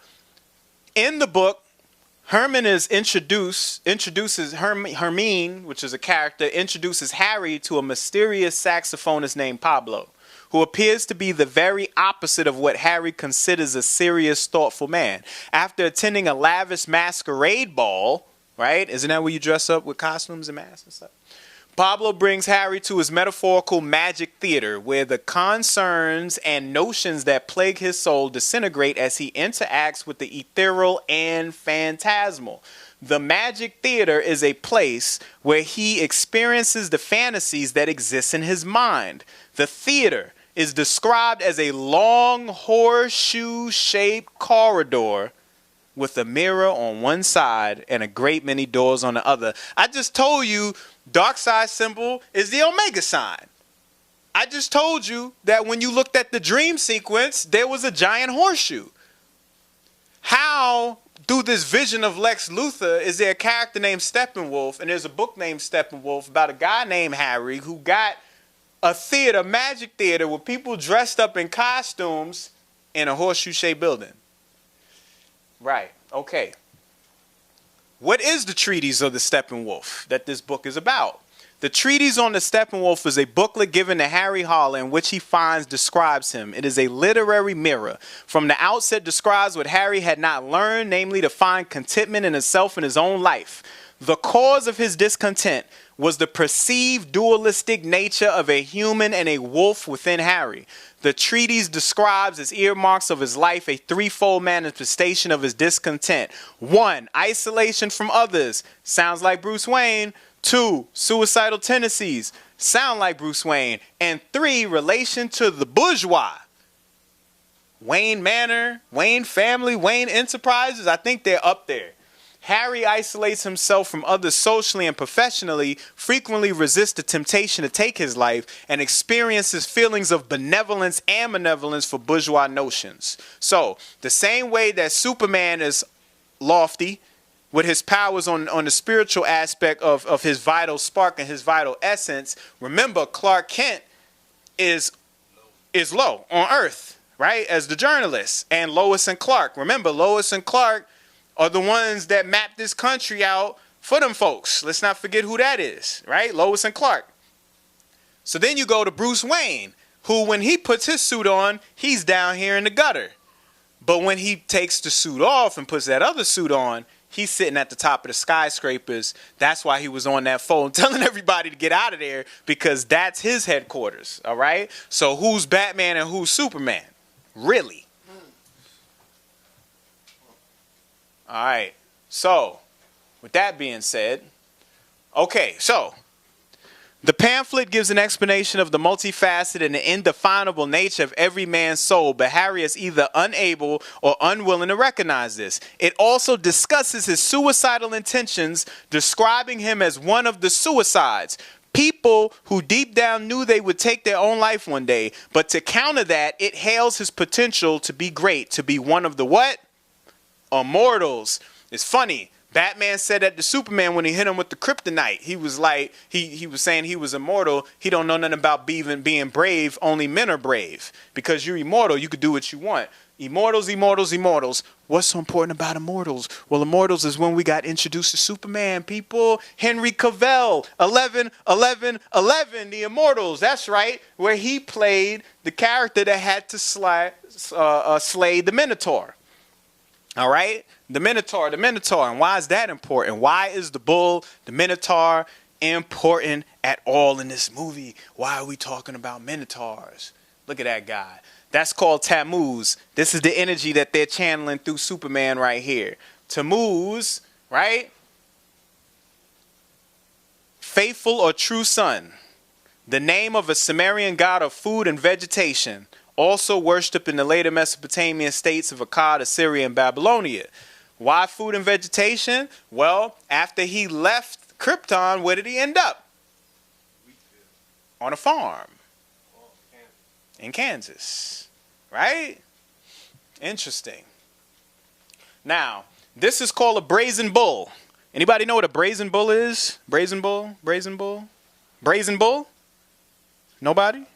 in the book, Herman introduces Hermine, which is a character, introduces Harry to a mysterious saxophonist named Pablo, who appears to be the very opposite of what Harry considers a serious, thoughtful man. After attending a lavish masquerade ball, right? Isn't that where you dress up with costumes and masks and stuff? Pablo brings Harry to his metaphorical magic theater, where the concerns and notions that plague his soul disintegrate as he interacts with the ethereal and phantasmal. The magic theater is a place where he experiences the fantasies that exist in his mind. The theater is described as a long horseshoe-shaped corridor with a mirror on one side and a great many doors on the other. I just told you dark side symbol is the Omega sign. I just told you that when you looked at the dream sequence, there was a giant horseshoe. How, through this vision of Lex Luthor, is there a character named Steppenwolf, and there's a book named Steppenwolf about a guy named Harry who got a theater, magic theater, with people dressed up in costumes in a horseshoe-shaped building? Right, okay. What is the treatise of the Steppenwolf that this book is about? The treatise on the Steppenwolf is a booklet given to Harry Haller in which he describes him. It is a literary mirror. From the outset describes what Harry had not learned, namely to find contentment in himself and his own life. The cause of his discontent was the perceived dualistic nature of a human and a wolf within Harry. The treatise describes as earmarks of his life a threefold manifestation of his discontent. 1, isolation from others. Sounds like Bruce Wayne. 2, suicidal tendencies. Sound like Bruce Wayne. And 3, relation to the bourgeois. Wayne Manor, Wayne family, Wayne Enterprises. I think they're up there. Harry isolates himself from others socially and professionally, frequently resists the temptation to take his life, and experiences feelings of benevolence and malevolence for bourgeois notions. So, the same way that Superman is lofty, with his powers on the spiritual aspect of his vital spark and his vital essence, remember Clark Kent is low on Earth, right, as the journalist, and Lois and Clark. Remember, Lois and Clark are the ones that map this country out for them folks. Let's not forget who that is, right? Lois and Clark. So then you go to Bruce Wayne, who when he puts his suit on, he's down here in the gutter. But when he takes the suit off and puts that other suit on, he's sitting at the top of the skyscrapers. That's why he was on that phone telling everybody to get out of there, because that's his headquarters, all right? So who's Batman and who's Superman? Really? All right. So with that being said, okay, so the pamphlet gives an explanation of the multifaceted and indefinable nature of every man's soul, but Harry is either unable or unwilling to recognize this. It also discusses his suicidal intentions, describing him as one of the suicides. People who deep down knew they would take their own life one day, but to counter that, it hails his potential to be great, to be one of the what? Immortals. It's funny. Batman said that to Superman when he hit him with the kryptonite. He was like, he was saying he was immortal. He don't know nothing about being brave. Only men are brave. Because you're immortal, you could do what you want. Immortals, immortals, immortals. What's so important about immortals? Well, immortals is when we got introduced to Superman, people. Henry Cavill, 11, 11, 11, the Immortals. That's right, where he played the character that had to slay the Minotaur. All right? The Minotaur. And why is that important? Why is the bull, the Minotaur, important at all in this movie? Why are we talking about Minotaurs? Look at that guy. That's called Tammuz. This is the energy that they're channeling through Superman right here. Tammuz, right? Faithful or true son. The name of a Sumerian god of food and vegetation. Also worshipped in the later Mesopotamian states of Akkad, Assyria, and Babylonia. Why food and vegetation? Well, after he left Krypton, where did he end up? On a farm. In Kansas. Right? Interesting. Now, this is called a brazen bull. Anybody know what a brazen bull is? Brazen bull? Brazen bull? Brazen bull? Nobody?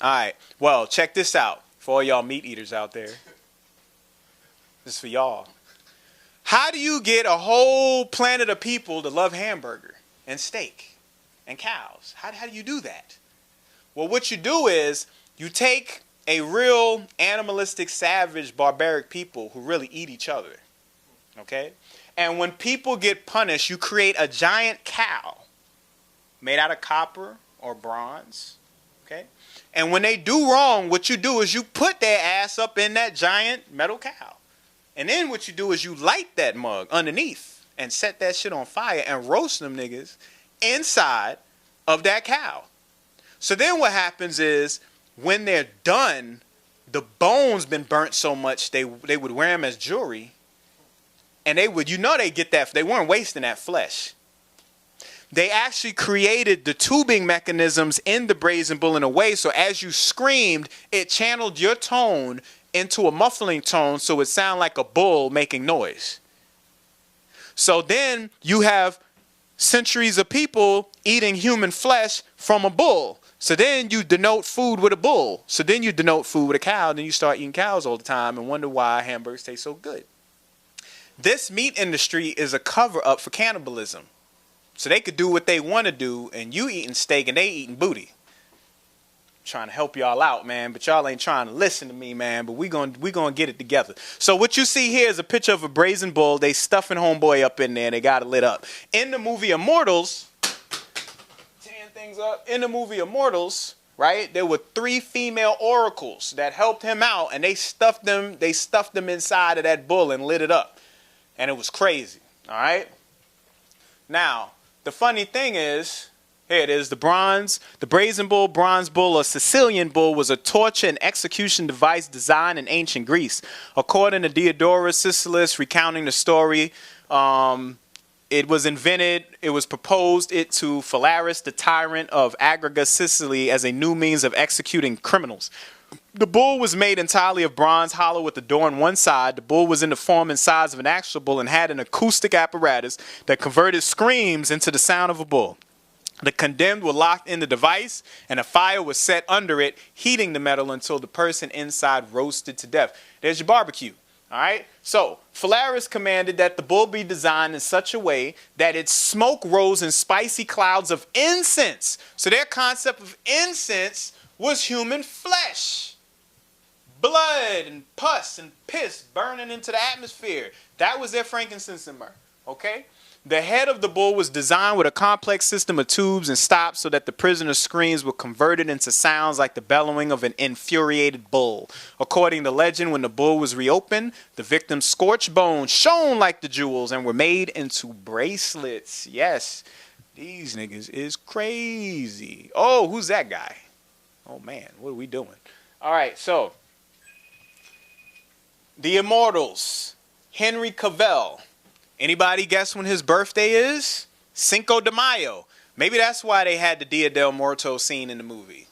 All right. Well, check this out for all y'all meat eaters out there. This is for y'all. How do you get a whole planet of people to love hamburger and steak and cows? How do you do that? Well, what you do is you take a real animalistic, savage, barbaric people who really eat each other. Okay? And when people get punished, you create a giant cow made out of copper or bronze. Okay? And when they do wrong, what you do is you put their ass up in that giant metal cow. And then what you do is you light that mug underneath and set that shit on fire and roast them niggas inside of that cow. So then what happens is when they're done, the bones been burnt so much they would wear them as jewelry. And they would, they get that, they weren't wasting that flesh. They actually created the tubing mechanisms in the brazen bull in a way so as you screamed, it channeled your tone into a muffling tone so it sounded like a bull making noise. So then you have centuries of people eating human flesh from a bull. So then you denote food with a bull. So then you denote food with a cow. Then you start eating cows all the time and wonder why hamburgers taste so good. This meat industry is a cover-up for cannibalism. So they could do what they want to do, and you eating steak and they eating booty. Trying to help y'all out, man, but y'all ain't trying to listen to me, man, but we gonna get it together. So what you see here is a picture of a brazen bull. They stuffing homeboy up in there. They got it lit up. In the movie Immortals, tearing things up. In the movie Immortals, right, there were 3 female oracles that helped him out, and they stuffed them inside of that bull and lit it up. And it was crazy, all right? Now, the funny thing is, here it is, the brazen bull, bronze bull, or Sicilian bull was a torture and execution device designed in ancient Greece. According to Diodorus Siculus, recounting the story, it was proposed to Phalaris, the tyrant of Agraga, Sicily, as a new means of executing criminals. The bull was made entirely of bronze, hollow with the door on one side. The bull was in the form and size of an actual bull and had an acoustic apparatus that converted screams into the sound of a bull. The condemned were locked in the device, and a fire was set under it, heating the metal until the person inside roasted to death. There's your barbecue. All right. So Phalaris commanded that the bull be designed in such a way that its smoke rose in spicy clouds of incense. So their concept of incense was human flesh, blood and pus and piss burning into the atmosphere. That was their frankincense and myrrh. Okay. The head of the bull was designed with a complex system of tubes and stops so that the prisoner's screams were converted into sounds like the bellowing of an infuriated bull. According to legend, when the bull was reopened, the victim's scorched bones shone like the jewels and were made into bracelets. Yes, these niggas is crazy. Oh, who's that guy? Oh, man, what are we doing? All right, so the Immortals, Henry Cavill. Anybody guess when his birthday is? Cinco de Mayo. Maybe that's why they had the Dia del Muerto scene in the movie.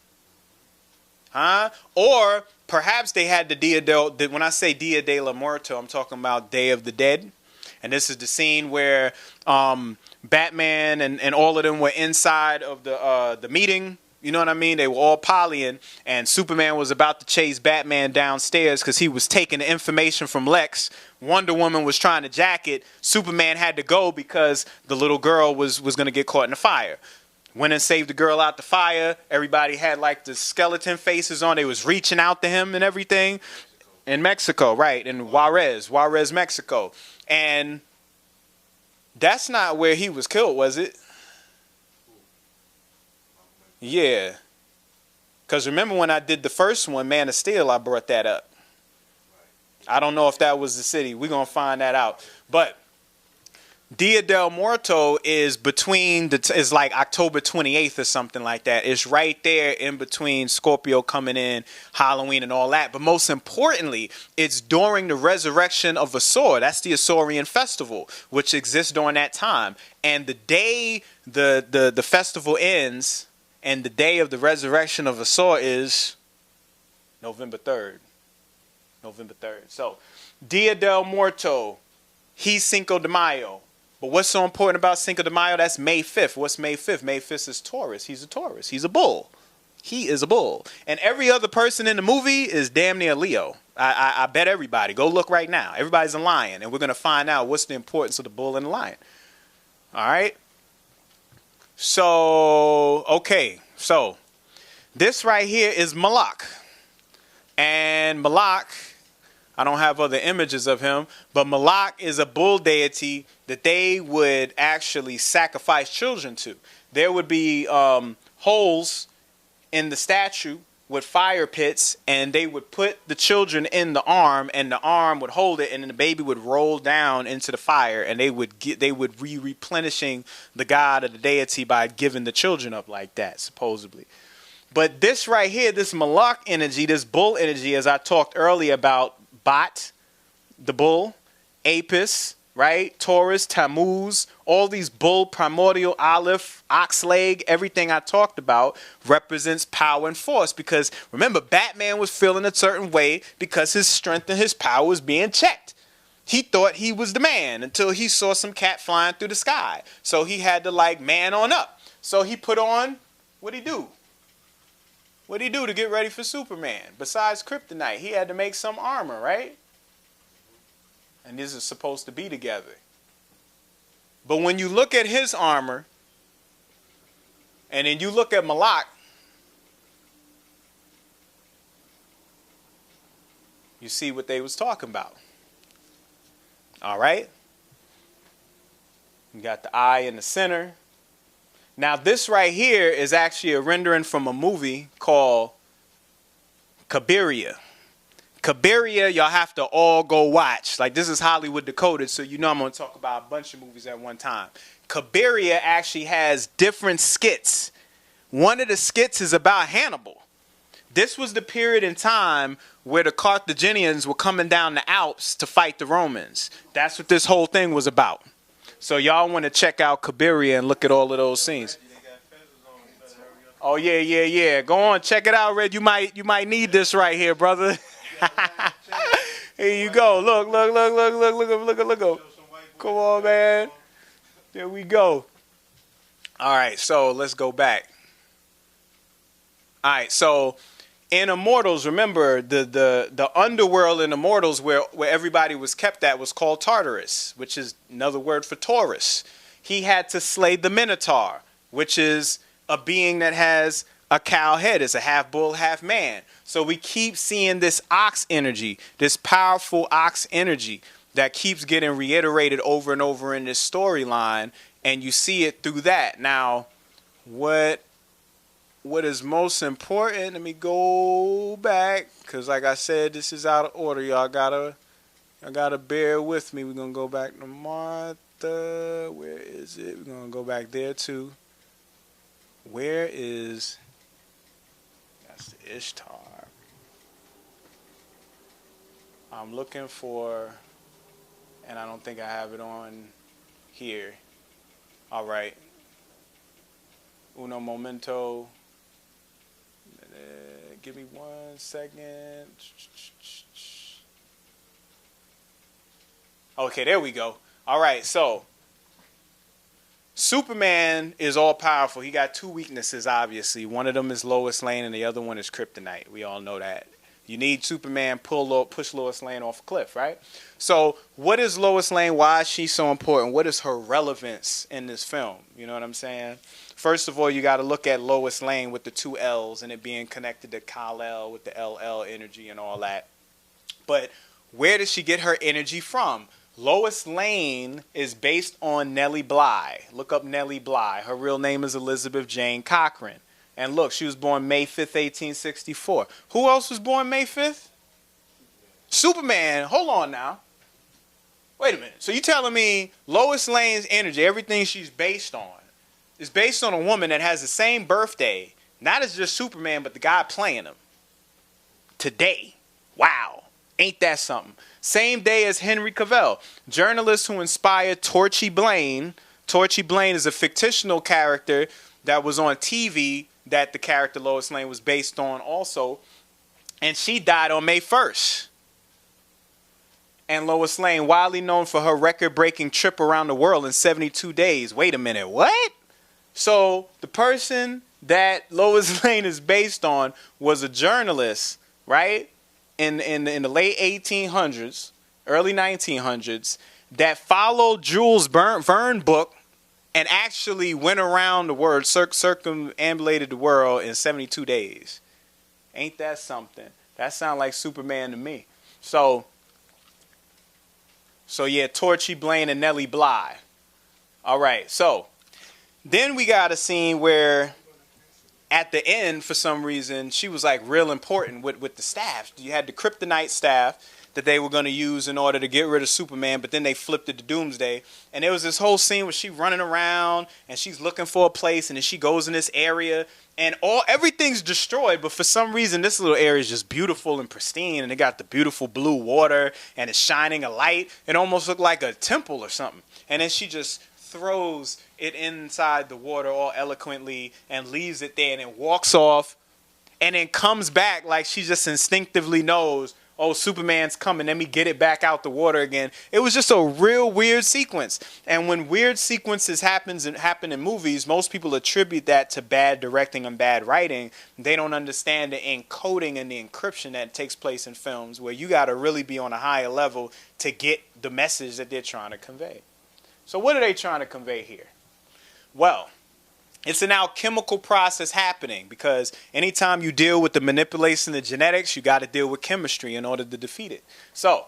Huh? Or perhaps they had the when I say Dia de la Muerto, I'm talking about Day of the Dead. And this is the scene where Batman and all of them were inside of the meeting. You know what I mean? They were all polying, and Superman was about to chase Batman downstairs because he was taking the information from Lex. Wonder Woman was trying to jack it. Superman had to go because the little girl was going to get caught in the fire. Went and saved the girl out the fire. Everybody had like the skeleton faces on. They was reaching out to him and everything. In Mexico, right, in Juarez, Mexico. And that's not where he was killed, was it? Yeah, because remember when I did the first one, Man of Steel, I brought that up. I don't know if that was the city. We're going to find that out. But Dia del Muerto is is like October 28th or something like that. It's right there in between Scorpio coming in, Halloween and all that. But most importantly, it's during the resurrection of Asor. That's the Asorian festival, which exists during that time. And the day the festival ends, and the day of the resurrection of Asor is November 3rd. November 3rd. So, Dia del Muerto, he's Cinco de Mayo. But what's so important about Cinco de Mayo? That's May 5th. What's May 5th? May 5th is Taurus. He's a Taurus. He's a bull. He is a bull. And every other person in the movie is damn near Leo. I bet everybody. Go look right now. Everybody's a lion. And we're going to find out what's the importance of the bull and the lion. All right? So, okay, so this right here is Moloch. And Moloch, I don't have other images of him, but Moloch is a bull deity that they would actually sacrifice children to. There would be holes in the statue with fire pits, and they would put the children in the arm, and the arm would hold it, and then the baby would roll down into the fire, and they would be replenishing the god of the deity by giving the children up like that, supposedly. But this right here, this Moloch energy, this bull energy, as I talked earlier about Bat, the bull, Apis, right? Taurus, Tammuz, all these bull, primordial, Aleph, ox leg, everything I talked about represents power and force. Because remember, Batman was feeling a certain way because his strength and his power was being checked. He thought he was the man until he saw some cat flying through the sky. So he had to like man on up. So he put on, what'd he do? What'd he do to get ready for Superman? Besides kryptonite, he had to make some armor, right? And this is supposed to be together. But when you look at his armor, and then you look at Moloch, you see what they was talking about. All right? You got the eye in the center. Now this right here is actually a rendering from a movie called Cabiria. Cabiria, y'all have to all go watch. Like, this is Hollywood Decoded, so you know I'm going to talk about a bunch of movies at one time. Cabiria actually has different skits. One of the skits is about Hannibal. This was the period in time where the Carthaginians were coming down the Alps to fight the Romans. That's what this whole thing was about. So y'all want to check out Cabiria and look at all of those scenes. Oh, yeah. Go on, check it out, Red. You might need this right here, brother. Here you go. Look. Come on, man. There we go. All right, so let's go back. All right, so in Immortals, remember the underworld in Immortals where everybody was kept at was called Tartarus, which is another word for Taurus. He had to slay the Minotaur, which is a being that has a cow head. It's a half bull, half man. So we keep seeing this ox energy, this powerful ox energy that keeps getting reiterated over and over in this storyline, and you see it through that. Now, what is most important, let me go back, because like I said, this is out of order. Y'all gotta bear with me. We're gonna go back to Martha. Where is it? We're gonna go back there too. Where is, that's the Ishtar. I'm looking for, and I don't think I have it on here. All right. Uno momento. Give me 1 second. Okay, there we go. All right, so Superman is all powerful. He got two weaknesses, obviously. One of them is Lois Lane, and the other one is Kryptonite. We all know that. You need Superman push Lois Lane off a cliff, right? So what is Lois Lane? Why is she so important? What is her relevance in this film? You know what I'm saying? First of all, you got to look at Lois Lane with the two L's and it being connected to Kal-El with the LL energy and all that. But where does she get her energy from? Lois Lane is based on Nellie Bly. Look up Nellie Bly. Her real name is Elizabeth Jane Cochran. And look, she was born May 5th, 1864. Who else was born May 5th? Superman. Hold on now. Wait a minute. So you telling me Lois Lane's energy, everything she's based on, is based on a woman that has the same birthday, not as just Superman, but the guy playing him today. Wow. Ain't that something? Same day as Henry Cavill, journalist who inspired Torchy Blaine. Torchy Blaine is a fictional character that was on TV that the character Lois Lane was based on also. And she died on May 1st. And Lois Lane, widely known for her record-breaking trip around the world in 72 days. Wait a minute, what? So the person that Lois Lane is based on was a journalist, right? In the late 1800s, early 1900s, that followed Jules Verne book and actually went around the world, circumambulated the world in 72 days. Ain't that something? That sounds like Superman to me. So yeah, Torchy Blaine and Nellie Bly. All right, so then we got a scene where at the end, for some reason, she was like real important with the staff. You had the Kryptonite staff that they were going to use in order to get rid of Superman, but then they flipped it to Doomsday. And there was this whole scene where she running around and she's looking for a place, and then she goes in this area and everything's destroyed, but for some reason this little area is just beautiful and pristine, and it got the beautiful blue water and it's shining a light. It almost looked like a temple or something. And then she just throws it inside the water all eloquently and leaves it there, and it walks off and then comes back like she just instinctively knows, oh, Superman's coming, let me get it back out the water again. It was just a real weird sequence. And when weird sequences happen in movies, most people attribute that to bad directing and bad writing. They don't understand the encoding and the encryption that takes place in films, where you got to really be on a higher level to get the message that they're trying to convey. So what are they trying to convey here? Well, it's an alchemical process happening, because anytime you deal with the manipulation of genetics, you got to deal with chemistry in order to defeat it. So,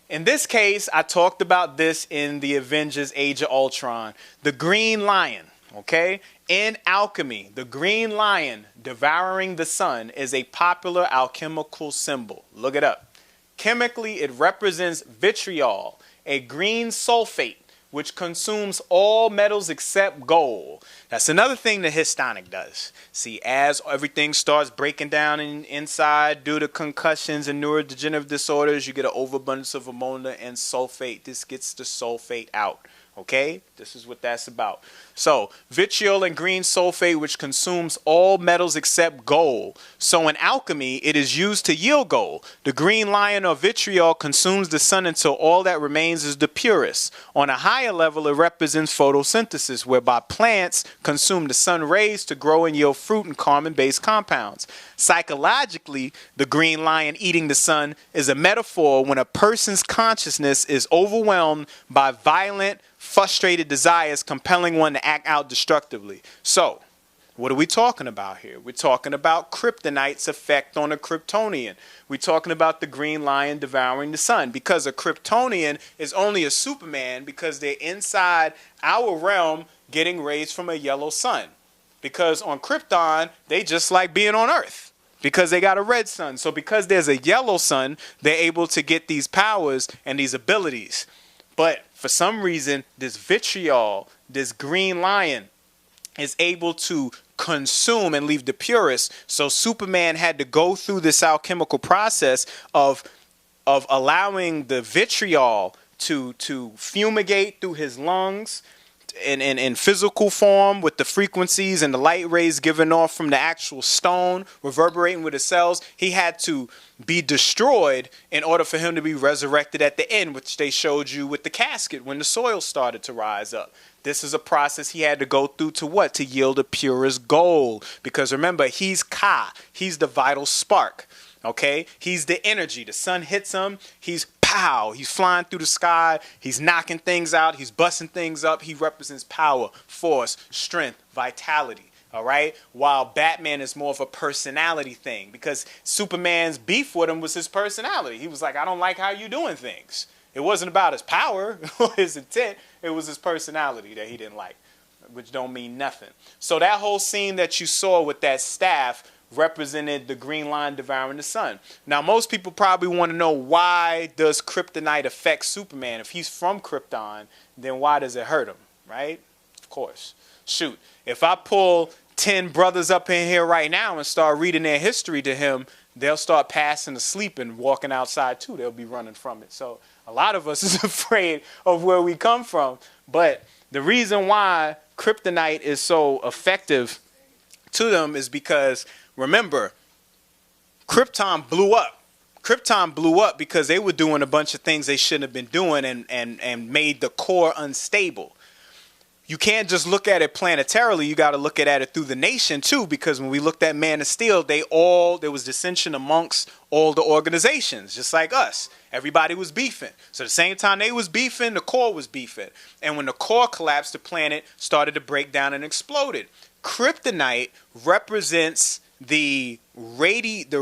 in this case, I talked about this in the Avengers Age of Ultron. The Green Lion, okay? In alchemy, the Green Lion devouring the sun is a popular alchemical symbol. Look it up. Chemically, it represents vitriol, a green sulfate, which consumes all metals except gold. That's another thing the histonic does. See, as everything starts breaking down inside due to concussions and neurodegenerative disorders, you get an overabundance of ammonia and sulfate. This gets the sulfate out. Okay, this is what that's about. So, vitriol and green sulfate, which consumes all metals except gold. So, in alchemy, it is used to yield gold. The green lion or vitriol consumes the sun until all that remains is the purest. On a higher level, it represents photosynthesis, whereby plants consume the sun rays to grow and yield fruit and carbon-based compounds. Psychologically, the green lion eating the sun is a metaphor when a person's consciousness is overwhelmed by violent, frustrated desires compelling one to act out destructively. So, what are we talking about here? We're talking about kryptonite's effect on a Kryptonian. We're talking about the green lion devouring the sun, because a Kryptonian is only a Superman because they're inside our realm getting rays from a yellow sun. Because on Krypton, they just like being on Earth because they got a red sun. So because there's a yellow sun, they're able to get these powers and these abilities. But for some reason, this vitriol, this green lion, is able to consume and leave the purest. So Superman had to go through this alchemical process of allowing the vitriol to fumigate through his lungs in physical form with the frequencies and the light rays given off from the actual stone reverberating with the cells. He had to be destroyed in order for him to be resurrected at the end, which they showed you with the casket when the soil started to rise up. This is a process he had to go through to what? To yield the purest gold. Because remember, he's Ka. He's the vital spark. Okay? He's the energy. The sun hits him. He's pow. He's flying through the sky. He's knocking things out. He's busting things up. He represents power, force, strength, vitality. All right? While Batman is more of a personality thing, because Superman's beef with him was his personality. He was like, I don't like how you doing things. It wasn't about his power or his intent. It was his personality that he didn't like, which don't mean nothing. So that whole scene that you saw with that staff represented the green lion devouring the sun. Now, most people probably want to know, why does kryptonite affect Superman? If he's from Krypton, then why does it hurt him, right? Of course. Shoot, if I pull 10 brothers up in here right now and start reading their history to him, they'll start passing asleep and walking outside too. They'll be running from it. So a lot of us is afraid of where we come from. But the reason why kryptonite is so effective to them is because, remember, Krypton blew up. Krypton blew up because they were doing a bunch of things they shouldn't have been doing and made the core unstable. You can't just look at it planetarily. You got to look at it through the nation too, because when we looked at Man of Steel, there was dissension amongst all the organizations, just like us. Everybody was beefing. So at the same time they was beefing, the core was beefing. And when the core collapsed, the planet started to break down and exploded. Kryptonite represents the radioactive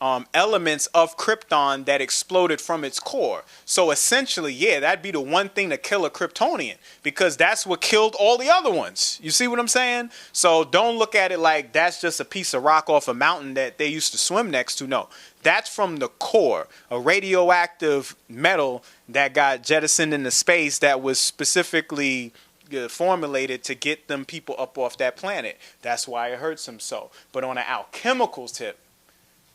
elements of Krypton that exploded from its core. So essentially, yeah, that'd be the one thing to kill a Kryptonian, because that's what killed all the other ones. You see what I'm saying? So don't look at it like that's just a piece of rock off a mountain that they used to swim next to. No, that's from the core, a radioactive metal that got jettisoned into space that was specifically formulated to get them people up off that planet. That's why it hurts them so. But on an alchemical tip,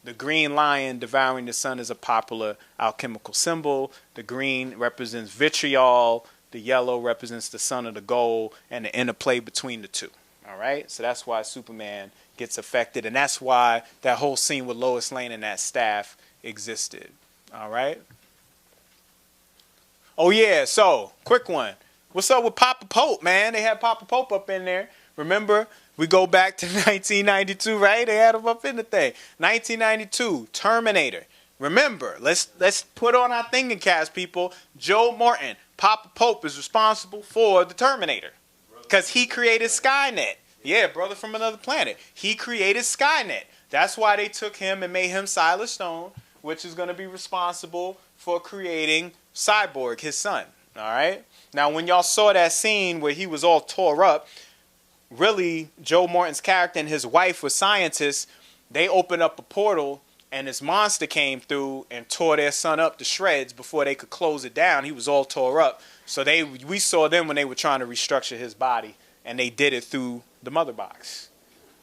the green lion devouring the sun is a popular alchemical symbol. The green represents vitriol. The yellow represents the sun or the gold, and the interplay between the two. All right? So that's why Superman gets affected, and that's why that whole scene with Lois Lane and that staff existed. All right? Oh, yeah. So, quick one. What's up with Papa Pope, man? They had Papa Pope up in there. Remember? We go back to 1992, right? They had him up in the thing. 1992, Terminator. Remember, let's put on our thinking caps, people. Joe Morton, Papa Pope, is responsible for the Terminator because he created Skynet. Yeah, brother from another planet. He created Skynet. That's why they took him and made him Silas Stone, which is going to be responsible for creating Cyborg, his son. All right? Now, when y'all saw that scene where he was all tore up, really, Joe Morton's character and his wife were scientists. They opened up a portal, and this monster came through and tore their son up to shreds before they could close it down. He was all tore up. So we saw them when they were trying to restructure his body, and they did it through the mother box.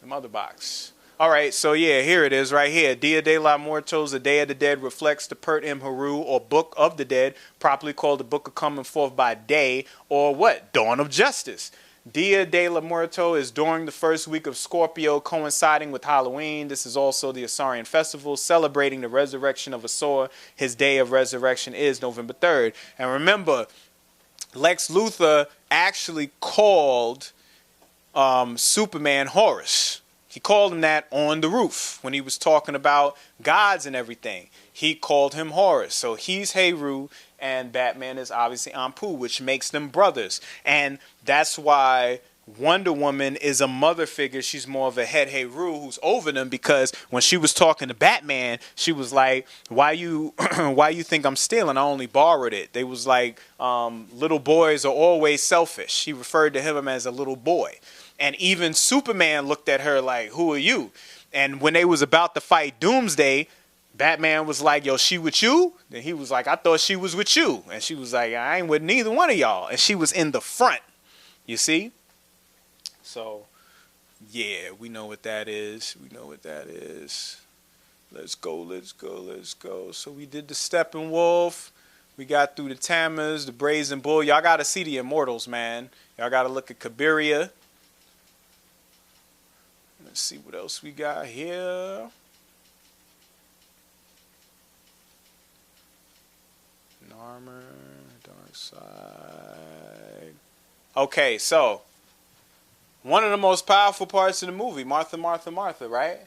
The mother box. All right, so yeah, here it is right here. Dia de la Muertos, the Day of the Dead, reflects the Pert M. Heru, or Book of the Dead, properly called the Book of Coming Forth by Day, or what? Dawn of Justice. Dia de la Muerto is during the first week of Scorpio, coinciding with Halloween. This is also the Asarian festival, celebrating the resurrection of Asor. His day of resurrection is November 3rd. And remember, Lex Luthor actually called Superman Horus. He called him that on the roof when he was talking about gods and everything. He called him Horus. So he's Heru and Batman is obviously Anpu, which makes them brothers. And that's why Wonder Woman is a mother figure. She's more of a head Heru who's over them, because when she was talking to Batman, she was like, why you think I'm stealing? I only borrowed it. They was like, little boys are always selfish. She referred to him as a little boy. And even Superman looked at her like, who are you? And when they was about to fight Doomsday, Batman was like, yo, she with you? Then he was like, I thought she was with you. And she was like, I ain't with neither one of y'all. And she was in the front, you see? So, yeah, we know what that is. We know what that is. Let's go, let's go, let's go. So we did the Steppenwolf. We got through the Tammuz, the Brazen Bull. Y'all got to see the Immortals, man. Y'all got to look at Cabiria. Let's see what else we got here. Armor, Dark Side. Okay, so one of the most powerful parts of the movie, Martha, Martha, Martha, right?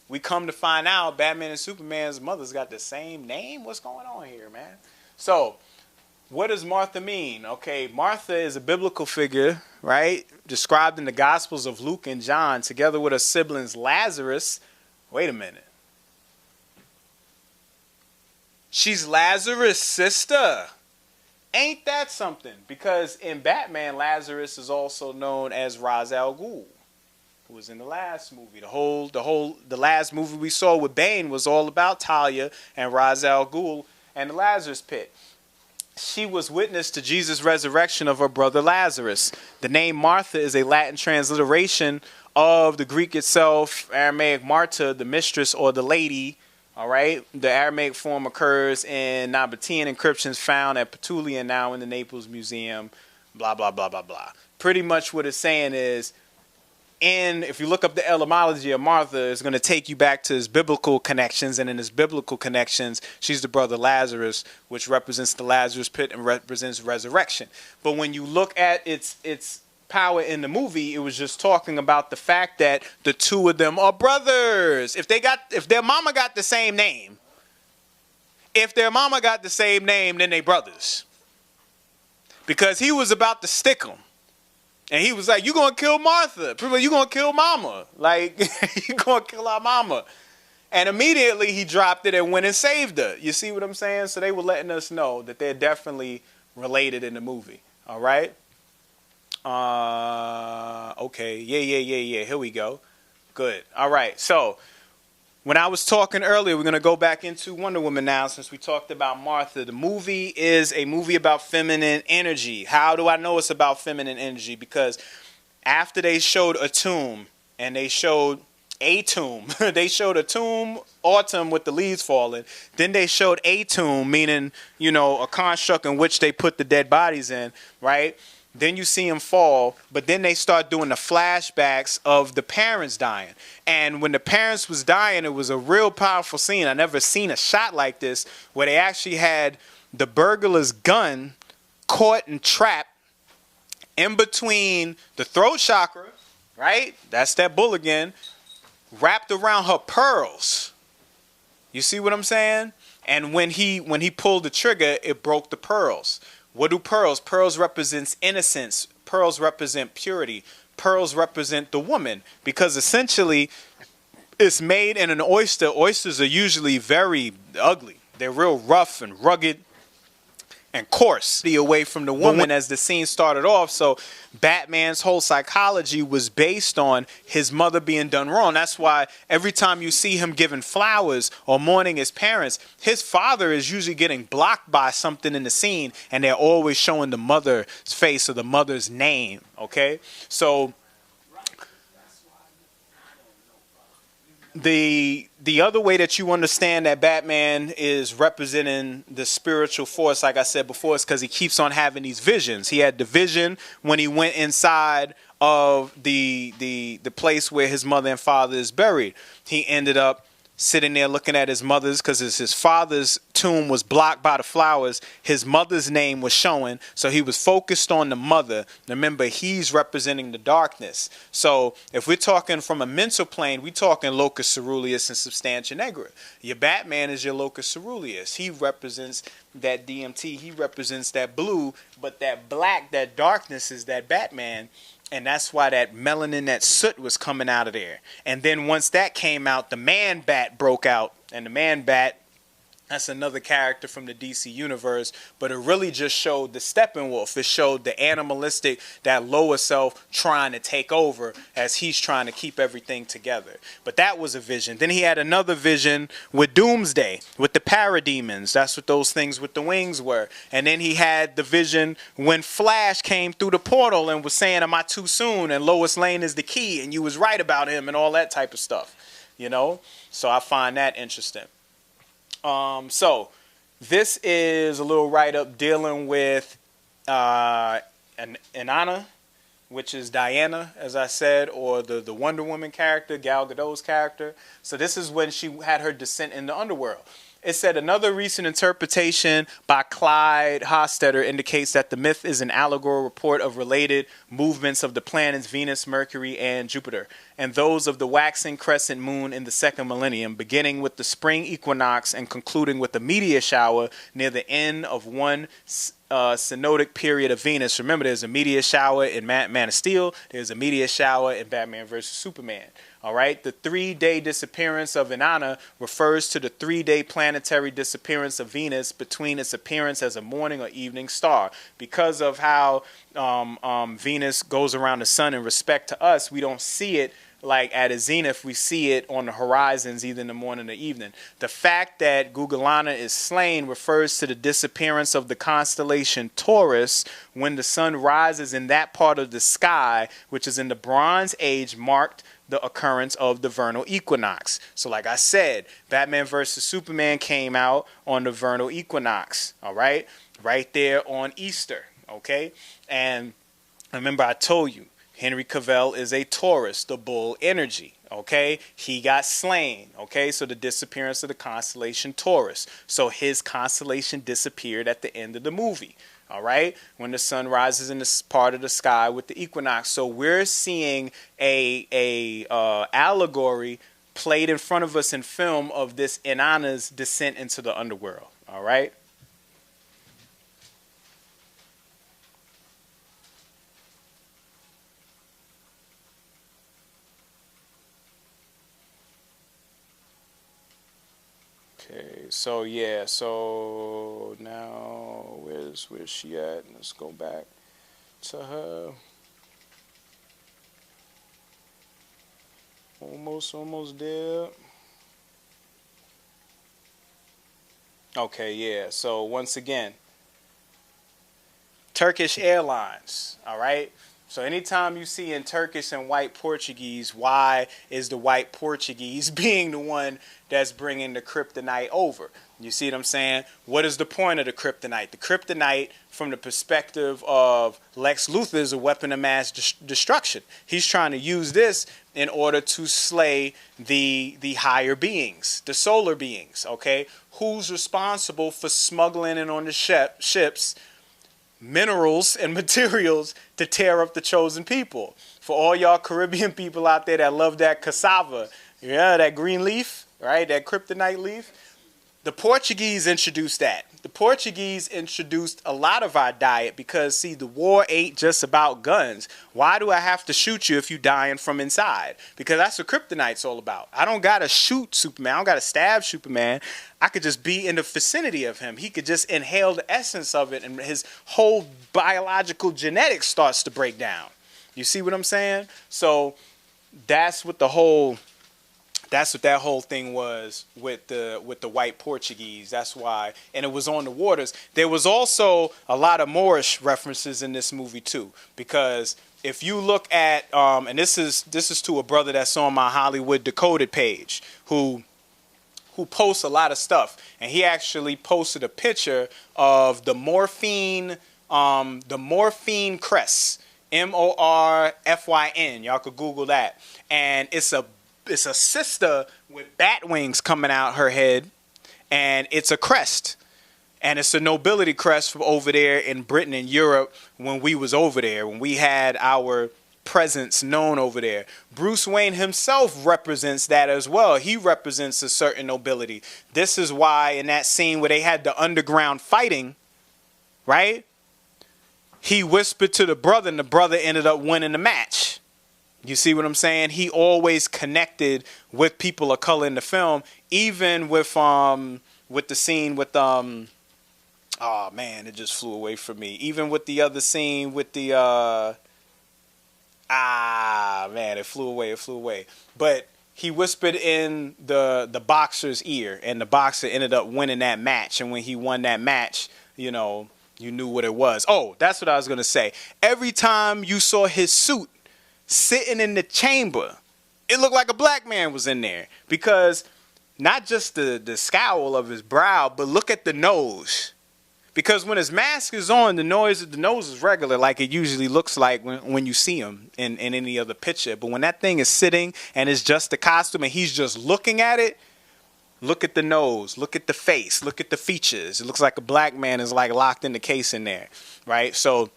We come to find out Batman and Superman's mothers got the same name. What's going on here, man? So, what does Martha mean? Okay, Martha is a biblical figure, right? Described in the Gospels of Luke and John, together with her siblings Lazarus. Wait a minute. She's Lazarus' sister. Ain't that something? Because in Batman, Lazarus is also known as Ra's al Ghul, who was in the last movie. The last movie we saw with Bane was all about Talia and Ra's al Ghul and the Lazarus pit. She was witness to Jesus' resurrection of her brother Lazarus. The name Martha is a Latin transliteration of the Greek itself, Aramaic Marta, the mistress or the lady. All right, the Aramaic form occurs in Nabatean inscriptions found at Petulia, now in the Naples Museum, blah, blah, blah, blah, blah. Pretty much what it's saying is, if you look up the etymology of Martha, it's going to take you back to his biblical connections, and in his biblical connections, she's the brother Lazarus, which represents the Lazarus pit and represents resurrection. But when you look at its power in the movie, it was just talking about the fact that the two of them are brothers. If their mama got the same name, then they brothers. Because he was about to stick them. And he was like, you gonna kill Martha. You gonna kill mama. Like, you gonna kill our mama. And immediately he dropped it and went and saved her. You see what I'm saying? So they were letting us know that they're definitely related in the movie. All right? Okay. Yeah. Here we go. Good. All right. So, when I was talking earlier, we're going to go back into Wonder Woman now since we talked about Martha. The movie is a movie about feminine energy. How do I know it's about feminine energy? Because after they showed a tomb and they showed a tomb, they showed a tomb, autumn with the leaves falling. Then they showed a tomb, meaning, a construct in which they put the dead bodies in, right? Then you see him fall, but then they start doing the flashbacks of the parents dying. And when the parents was dying, it was a real powerful scene. I never seen a shot like this, where they actually had the burglar's gun caught and trapped in between the throat chakra, right? That's that bull again, wrapped around her pearls. You see what I'm saying? And when he pulled the trigger, it broke the pearls. What do pearls? Pearls represents innocence. Pearls represent purity. Pearls represent the woman, because essentially it's made in an oyster. Oysters are usually very ugly. They're real rough and rugged and coarse. Away from the woman as the scene started off. So Batman's whole psychology was based on his mother being done wrong. That's why every time you see him giving flowers or mourning his parents, his father is usually getting blocked by something in the scene, and they're always showing the mother's face or the mother's name. Okay? So the other way that you understand that Batman is representing the spiritual force, like I said before, is because he keeps on having these visions. He had the vision when he went inside of the place where his mother and father is buried. He ended up sitting there looking at his mother's, because his father's tomb was blocked by the flowers. His mother's name was showing, so he was focused on the mother. Remember, he's representing the darkness. So if we're talking from a mental plane, we're talking locus ceruleus and substantia nigra. Your Batman is your locus ceruleus. He represents that DMT. He represents that blue, but that black, that darkness is that Batman. And that's why that melanin, that soot was coming out of there. And then once that came out, the Man Bat broke out. And the Man Bat, that's another character from the DC universe. But it really just showed the Steppenwolf. It showed the animalistic, that lower self trying to take over as he's trying to keep everything together. But that was a vision. Then he had another vision with Doomsday, with the parademons. That's what those things with the wings were. And then he had the vision when Flash came through the portal and was saying, am I too soon? And Lois Lane is the key, and you was right about him, and all that type of stuff. You know? So I find that interesting. So this is a little write-up dealing with Inanna, which is Diana, as I said, or the Wonder Woman character, Gal Gadot's character. So this is when she had her descent in the underworld. It said another recent interpretation by Clyde Hostetter indicates that the myth is an allegorical report of related movements of the planets Venus, Mercury, and Jupiter, and those of the waxing crescent moon in the second millennium, beginning with the spring equinox and concluding with a meteor shower near the end of one synodic period of Venus. Remember, there's a meteor shower in Man of Steel. There's a meteor shower in Batman vs. Superman. All right, the 3-day disappearance of Inanna refers to the 3-day planetary disappearance of Venus between its appearance as a morning or evening star. Because of how Venus goes around the sun in respect to us, we don't see it like at a zenith. We see it on the horizons either in the morning or evening. The fact that Gugalana is slain refers to the disappearance of the constellation Taurus when the sun rises in that part of the sky, which is in the Bronze Age, marked the occurrence of the vernal equinox. So like I said, Batman vs. Superman came out on the vernal equinox, all right? Right there on Easter, okay? And remember I told you, Henry Cavill is a Taurus, the bull energy, okay? He got slain, okay? So the disappearance of the constellation Taurus. So his constellation disappeared at the end of the movie. All right, when the sun rises in this part of the sky with the equinox. So we're seeing a allegory played in front of us in film of this Inanna's descent into the underworld. All right. Okay, so yeah, so now where's she at? Let's go back to her. Almost there. Okay, yeah, so once again, Turkish Airlines, all right? So anytime you see in Turkish and white Portuguese, why is the white Portuguese being the one that's bringing the kryptonite over? You see what I'm saying? What is the point of the kryptonite? The kryptonite, from the perspective of Lex Luthor, is a weapon of mass destruction. He's trying to use this in order to slay the higher beings, the solar beings, okay? Who's responsible for smuggling in on the ships minerals and materials to tear up the chosen people? For all y'all Caribbean people out there that love that cassava, yeah, that green leaf, right, that kryptonite leaf, the Portuguese introduced that. The Portuguese introduced a lot of our diet because, see, the war ain't just about guns. Why do I have to shoot you if you dying from inside? Because that's what kryptonite's all about. I don't got to shoot Superman. I don't got to stab Superman. I could just be in the vicinity of him. He could just inhale the essence of it, and his whole biological genetics starts to break down. You see what I'm saying? So that's what the whole That's what that whole thing was with the white Portuguese. That's why, and it was on the waters. There was also a lot of Moorish references in this movie too, because if you look at and this is to a brother that's on my Hollywood Decoded page who posts a lot of stuff, and he actually posted a picture of the morphine crest, Morfyn. Y'all could Google that, and it's a sister with bat wings coming out her head, and it's a crest, and it's a nobility crest from over there in Britain and Europe when we was over there, when we had our presence known over there. Bruce Wayne himself represents that as well. He represents a certain nobility. This is why in that scene where they had the underground fighting, right? He whispered to the brother, and the brother ended up winning the match. You see what I'm saying? He always connected with people of color in the film, even with the scene with oh man, it just flew away from me. Even with the other scene with the man, it flew away. But he whispered in the boxer's ear, and the boxer ended up winning that match. And when he won that match, you know, you knew what it was. Oh, that's what I was gonna say. Every time you saw his suit sitting in the chamber, it looked like a black man was in there, because not just the scowl of his brow, but look at the nose. Because when his mask is on, the nose is regular, like it usually looks like when you see him in any other picture. But when that thing is sitting and it's just the costume and he's just looking at it, look at the nose, look at the face, look at the features. It looks like a black man is like locked in the case in there, right? So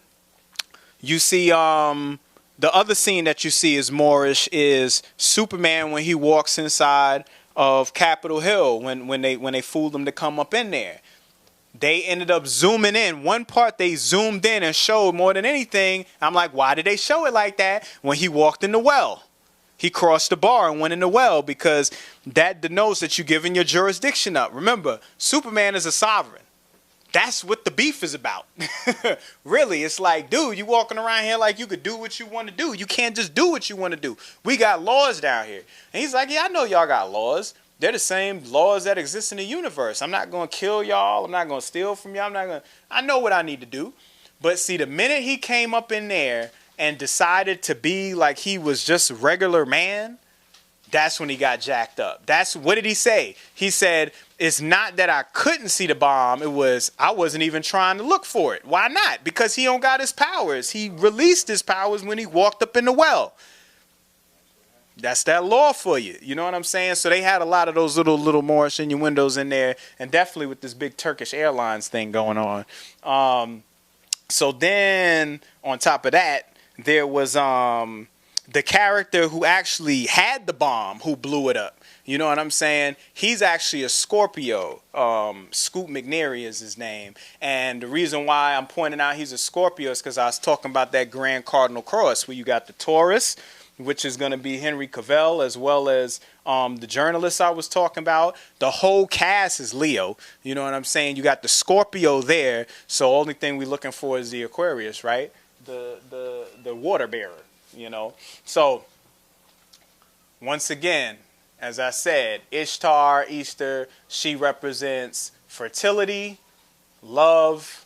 you see the other scene that you see is Moorish is Superman when he walks inside of Capitol Hill when they fooled him to come up in there. They ended up zooming in. One part they zoomed in and showed more than anything. I'm like, why did they show it like that? When he walked in the well. He crossed the bar and went in the well, because that denotes that you're giving your jurisdiction up. Remember, Superman is a sovereign. That's what the beef is about. Really, it's like, dude, you walking around here like you could do what you want to do. You can't just do what you want to do. We got laws down here. And he's like, yeah, I know y'all got laws. They're the same laws that exist in the universe. I'm not going to kill y'all. I'm not going to steal from y'all. I know what I need to do. But see, the minute he came up in there and decided to be like he was just a regular man, that's when he got jacked up. What did he say? He said, it's not that I couldn't see the bomb. It was, I wasn't even trying to look for it. Why not? Because he don't got his powers. He released his powers when he walked up in the well. That's that law for you. You know what I'm saying? So they had a lot of those little Moorish innuendos in there, and definitely with this big Turkish Airlines thing going on. So then on top of that, there was the character who actually had the bomb, who blew it up. You know what I'm saying? He's actually a Scorpio. Scoot McNairy is his name. And the reason why I'm pointing out he's a Scorpio is because I was talking about that Grand Cardinal Cross, where you got the Taurus, which is going to be Henry Cavill, as well as the journalist I was talking about. The whole cast is Leo. You know what I'm saying? You got the Scorpio there. So only thing we're looking for is the Aquarius, right? The water bearer, you know. So once again, as I said, Ishtar, Easter, she represents fertility, love,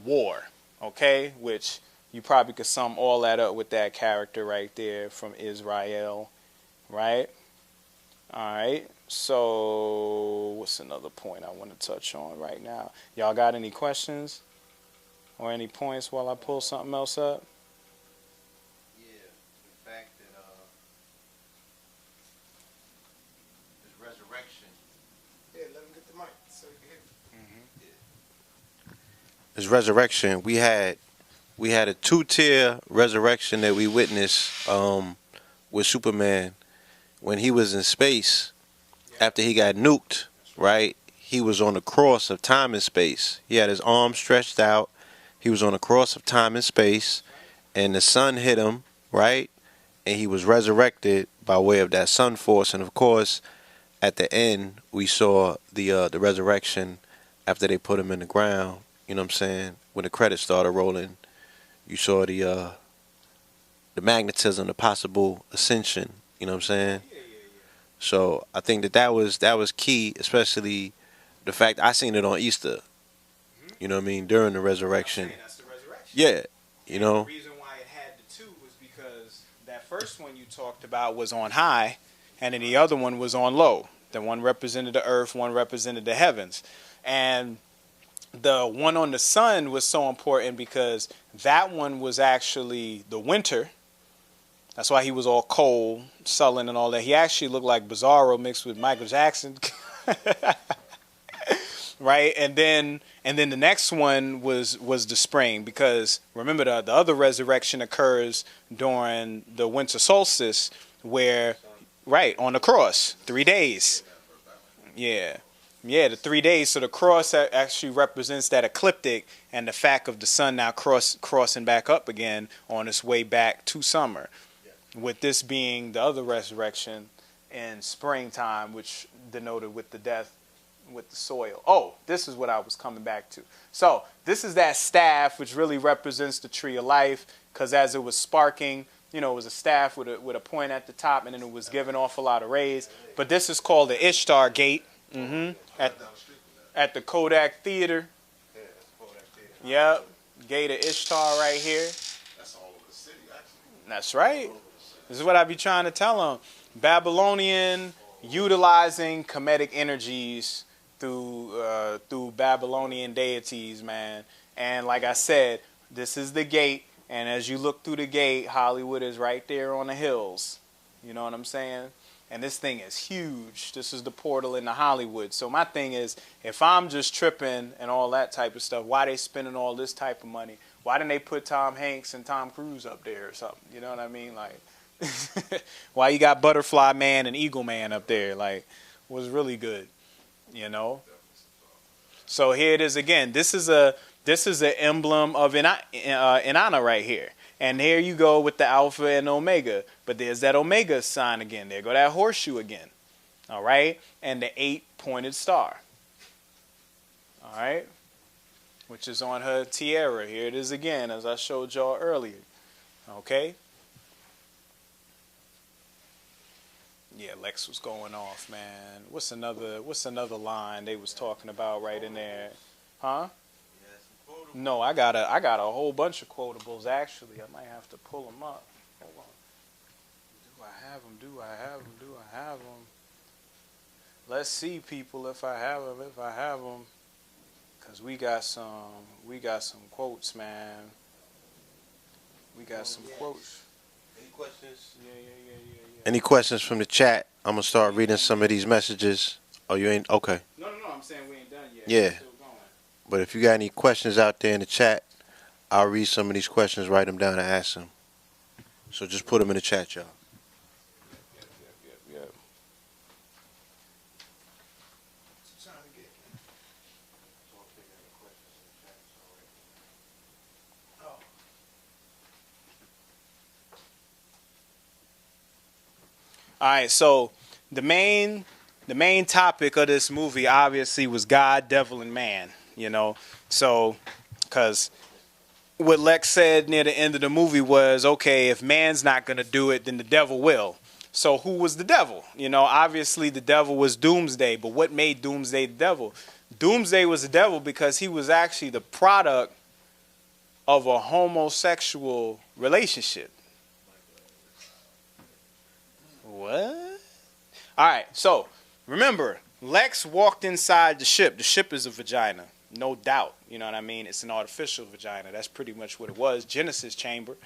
war, okay? Which you probably could sum all that up with that character right there from Israel, right? All right. So what's another point I want to touch on right now? Y'all got any questions or any points while I pull something else up? Yeah, the fact that there's resurrection. Yeah, let him get the mic so you can hear. Yeah. There's resurrection. We had a two-tier resurrection that we witnessed with Superman when he was in space after he got nuked, right? He was on the cross of time and space. He had his arms stretched out. He was on the cross of time and space, and the sun hit him, right? And he was resurrected by way of that sun force. And of course, at the end, we saw the resurrection after they put him in the ground. You know what I'm saying? When the credits started rolling, you saw the magnetism, the possible ascension. You know what I'm saying? So I think that was key, especially the fact I seen it on Easter. You know what I mean? During the resurrection. That's the resurrection. Yeah. You know. The reason why it had the two was because that first one you talked about was on high, and then the other one was on low. The one represented the earth, one represented the heavens. And the one on the sun was so important because that one was actually the winter. That's why he was all cold, sullen, and all that. He actually looked like Bizarro mixed with Michael Jackson. Right? And then the next one was the spring, because remember the other resurrection occurs during the winter solstice, where right on the cross, 3 days. Yeah, the 3 days. So the cross actually represents that ecliptic and the fact of the sun now crossing back up again on its way back to summer. With this being the other resurrection in springtime, which denoted with the death with the soil. Oh, this is what I was coming back to. So this is that staff, which really represents the tree of life, because as it was sparking, it was a staff with a point at the top, and then it was giving off a lot of rays. But this is called the Ishtar Gate. At the Kodak Theater. Yep, Gate of Ishtar right here. That's all over the city, actually. That's right. This is what I be trying to tell them. Babylonian, utilizing Kemetic energies through Babylonian deities, man. And like I said, this is the gate. And as you look through the gate, Hollywood is right there on the hills. You know what I'm saying? And this thing is huge. This is the portal into Hollywood. So my thing is, if I'm just tripping and all that type of stuff, why they spending all this type of money? Why didn't they put Tom Hanks and Tom Cruise up there or something? You know what I mean? Like, why you got Butterfly Man and Eagle Man up there? Like, was really good, So here it is again. This is an emblem of Inanna right here. And here you go with the Alpha and Omega. But there's that Omega sign again. There go that horseshoe again. All right? And the 8-pointed star. All right? Which is on her tiara. Here it is again, as I showed y'all earlier. Okay? Yeah, Lex was going off, man. What's another line they was talking about right in there? Huh? No, I got a whole bunch of quotables, actually. I might have to pull them up. Hold on. Do I have them? Do I have them? Let's see, people, if I have them. Because we got some quotes, man. We got some quotes. Any questions? Yeah. Any questions from the chat? I'm going to start reading some of these messages. Oh, you ain't? Okay. No, I'm saying we ain't done yet. Yeah. We're still going. But if you got any questions out there in the chat, I'll read some of these questions, write them down, and ask them. So just put them in the chat, y'all. Yep. All right, so the main topic of this movie obviously was God, devil, and man, So, because what Lex said near the end of the movie was, okay, if man's not going to do it, then the devil will. So who was the devil? Obviously the devil was Doomsday, but what made Doomsday the devil? Doomsday was the devil because he was actually the product of a homosexual relationship. What? All right, so remember, Lex walked inside the ship. The ship is a vagina, no doubt. You know what I mean? It's an artificial vagina. That's pretty much what it was, Genesis chamber.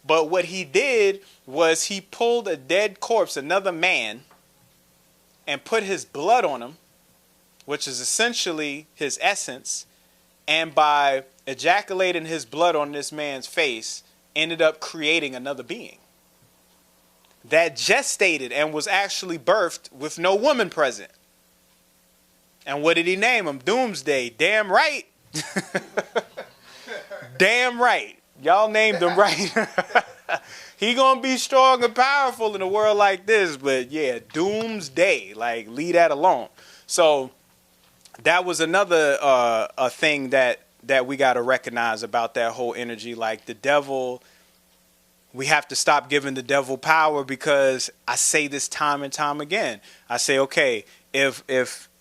But what he did was he pulled a dead corpse, another man, and put his blood on him, which is essentially his essence, and by ejaculating his blood on this man's face, ended up creating another being that gestated and was actually birthed with no woman present. And what did he name him? Doomsday. Damn right. Damn right. Y'all named him right. He gonna be strong and powerful in a world like this, but yeah, Doomsday. Like, leave that alone. So that was another a thing that we got to recognize about that whole energy. Like, the devil we have to stop giving the devil power, because I say this time and time again. I say, okay, if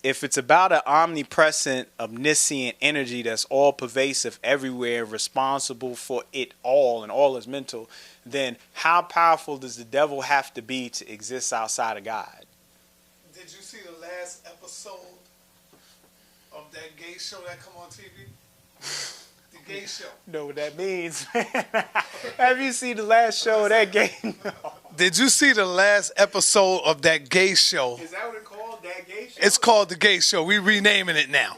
it's about an omnipresent, omniscient energy that's all pervasive everywhere, responsible for it all, and all is mental, then how powerful does the devil have to be to exist outside of God? Did you see the last episode of that gay show that come on TV? The gay show. Know what that means? Have you seen the last show of that game? Did you see the last episode of that gay show? Is that what it's called? That gay show? It's called The Gay Show. We renaming it now.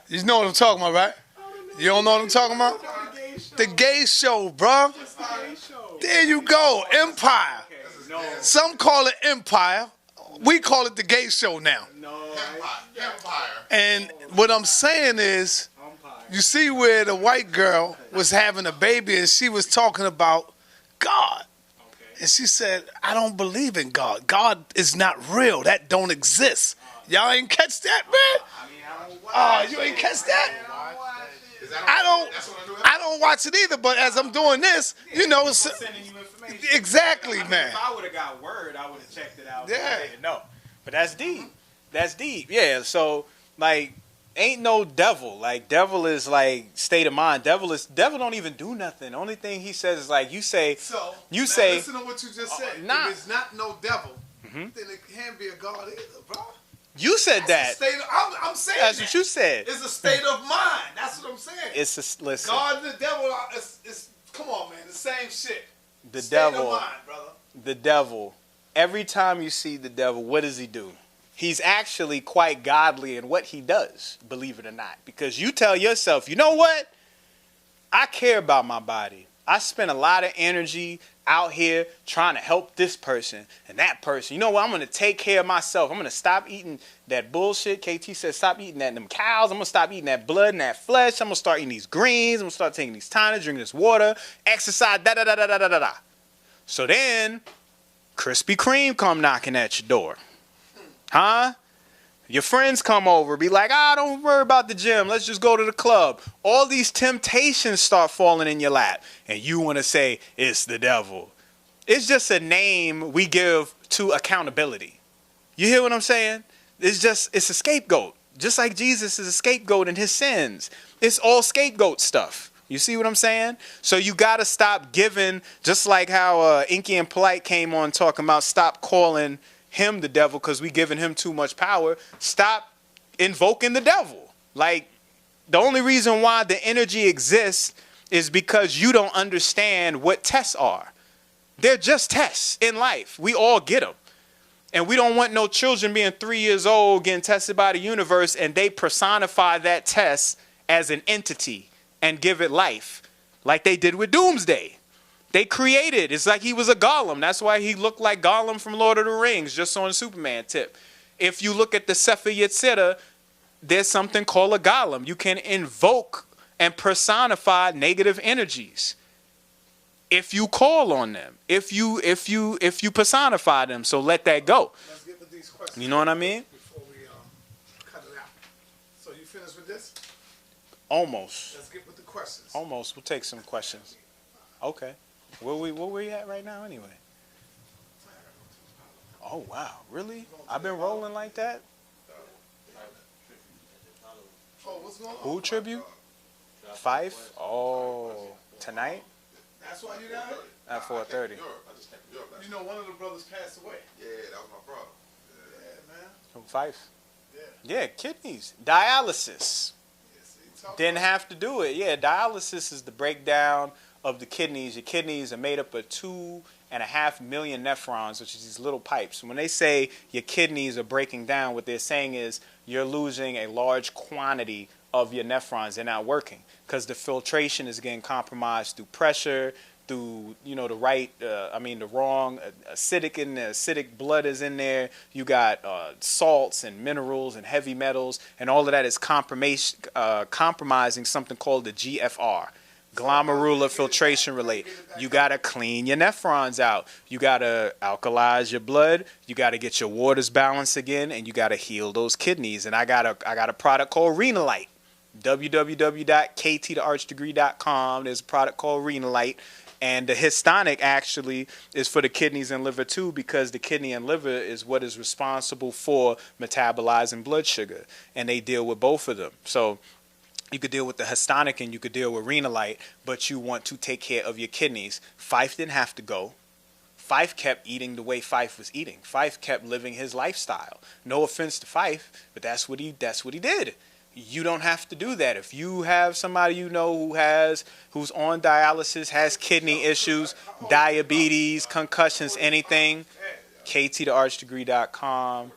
You know what I'm talking about, right? You don't know what I'm talking about? The Gay Show, bruh. There you go. Empire. Some call it Empire. We call it The Gay Show now. Empire. And what I'm saying is, you see where the white girl was having a baby and she was talking about God. And she said, I don't believe in God. God is not real. That don't exist. Y'all ain't catch that, man? Oh, you ain't catch that? I don't watch it either, but as I'm doing this, you know, it's, Sending you information. exactly, I mean, man. if I would have got word, I would have checked it out. Yeah. No. But that's deep. That's deep. Yeah. So, like, ain't no devil. Like, devil is like state of mind. Devil don't even do nothing. The only thing he says is like, you say, So, you now say, listen to what you just said. nah. If it's not no devil, then it can't be a God either, bro. you said that. State of, I'm saying That's that. what you said. It's a state of mind. That's what I'm saying. It's a, listen, God and the devil, it's come on, man, the same shit. the State devil, of mind, brother. the devil, every time you see the devil, what does he do? He's actually quite godly in what he does, believe it or not. Because you tell yourself, you know what? I care about my body. I spend a lot of energy out here trying to help this person and that person. You know what? I'm going to take care of myself. I'm going to stop eating that bullshit. KT said stop eating that them cows. I'm going to stop eating that blood and that flesh. I'm going to start eating these greens. I'm going to start taking these tonics, drinking this water, exercise, da-da-da-da-da-da-da. So then Krispy Kreme come knocking at your door. Huh? Your friends come over, be like, don't worry about the gym. Let's just go to the club. All these temptations start falling in your lap. And you want to say, it's the devil. It's just a name we give to accountability. You hear what I'm saying? It's a scapegoat. Just like Jesus is a scapegoat in his sins. It's all scapegoat stuff. You see what I'm saying? So you got to stop giving, just like how Inky and Polite came on talking about stop calling him the devil because we giving him too much power. Stop invoking the devil. Like, the only reason why the energy exists is because you don't understand what tests are. They're just tests in life. We all get them. And we don't want no children being 3 years old getting tested by the universe and they personify that test as an entity and give it life like they did with Doomsday. They created, it's like he was a golem. That's why he looked like Gollum from Lord of the Rings, just on Superman tip. If you look at the Sefer Yetzirah, there's something called a golem. You can invoke and personify negative energies if you call on them, if you personify them. So let that go. Let's get with these questions. You know what I mean? Before we cut it out. So you finished with this? Almost. Let's get with the questions. Almost. We'll take some questions. Okay. Where we at right now anyway? Oh wow, really? I've been rolling like that? Oh, what's going on? Who tribute? Fife? Oh, tonight That's why you got it? at 4:30. I just came from Europe. You know, one of the brothers passed away. Yeah, that was my brother. Yeah, man. From Fife? Yeah. Yeah, kidneys. Dialysis. Yes, Didn't have to do it. Yeah, dialysis is the breakdown of the kidneys. Your kidneys are made up of 2.5 million nephrons, which is these little pipes. When they say your kidneys are breaking down, what they're saying is you're losing a large quantity of your nephrons. They're not working because the filtration is getting compromised through pressure, through the wrong acidic in there. Acidic blood is in there. You got salts and minerals and heavy metals, and all of that is compromising something called the GFR. Glomerular filtration rate. You got to clean your nephrons out. You got to alkalize your blood. You got to get your waters balanced again, and you got to heal those kidneys. And I got a product called Renalite. www.ktthearchdegree.com. There's a product called Renalite, And the histonic actually is for the kidneys and liver too, because the kidney and liver is what is responsible for metabolizing blood sugar, and they deal with both of them. So you could deal with the histonic and you could deal with Renalite, but you want to take care of your kidneys. Fife didn't have to go. Fife kept eating the way Fife was eating. Fife kept living his lifestyle. No offense to Fife, but that's what he did. You don't have to do that. If you have somebody you know who's on dialysis, has kidney issues, diabetes, concussions, anything, ktthearchdegree.com,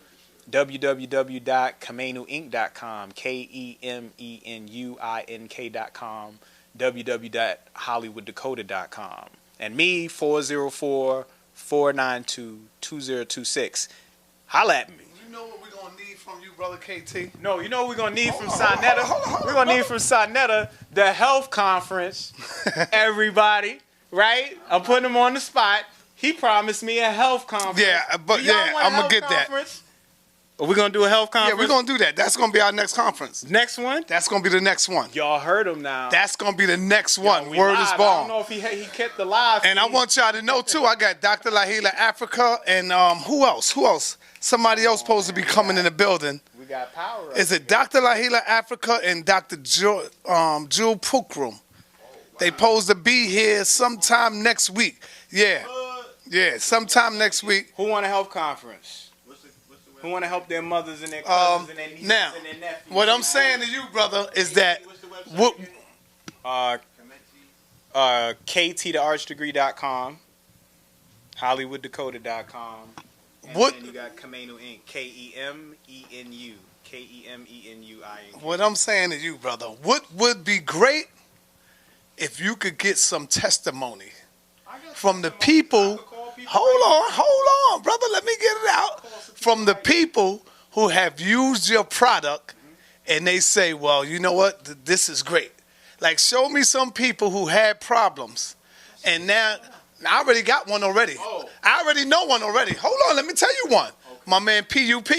www.kemenuinc.com, kemenuink.com, www.hollywooddakota.com, and me, 404-492-2026. Holla at me. You know what we're going to need from you, Brother KT? No, you know what we're going to need from Sonetta? We're going to need from Sonetta the health conference. Everybody, right? I'm putting him on the spot. He promised me a health conference. Yeah, but yeah, I'm going to get that. Are we going to do a health conference? Yeah, we're going to do that. That's going to be our next conference. Next one? That's going to be the next one. Y'all heard him now. That's going to be the next one. We Word live. is I born. don't know if he kept the live. And I want y'all to know, too, I got Dr. Lahila Africa and who else? Somebody else supposed to be coming in the building. We got power. Is it Dr. Lahila Africa and Dr. Jewel Pukrum? They supposed to be here sometime next week. Yeah. Yeah, sometime next week. Who want a health conference? Who want to help their mothers and their cousins and their nieces now, and their nephews? what I'm saying to you, brother, is that ktthearchdegree.com, hollywooddakota.com, and what then you got Kemenu Inc. KEMENU, KEMENUINC. what I'm saying to you, brother, what would be great if you could get some testimony from the people. Hold on, brother. Let me get it out. From the people who have used your product and they say, well, you know what? This is great. Like, show me some people who had problems. And now, I already got one already. I already know one already. Hold on, let me tell you one. My man PUP.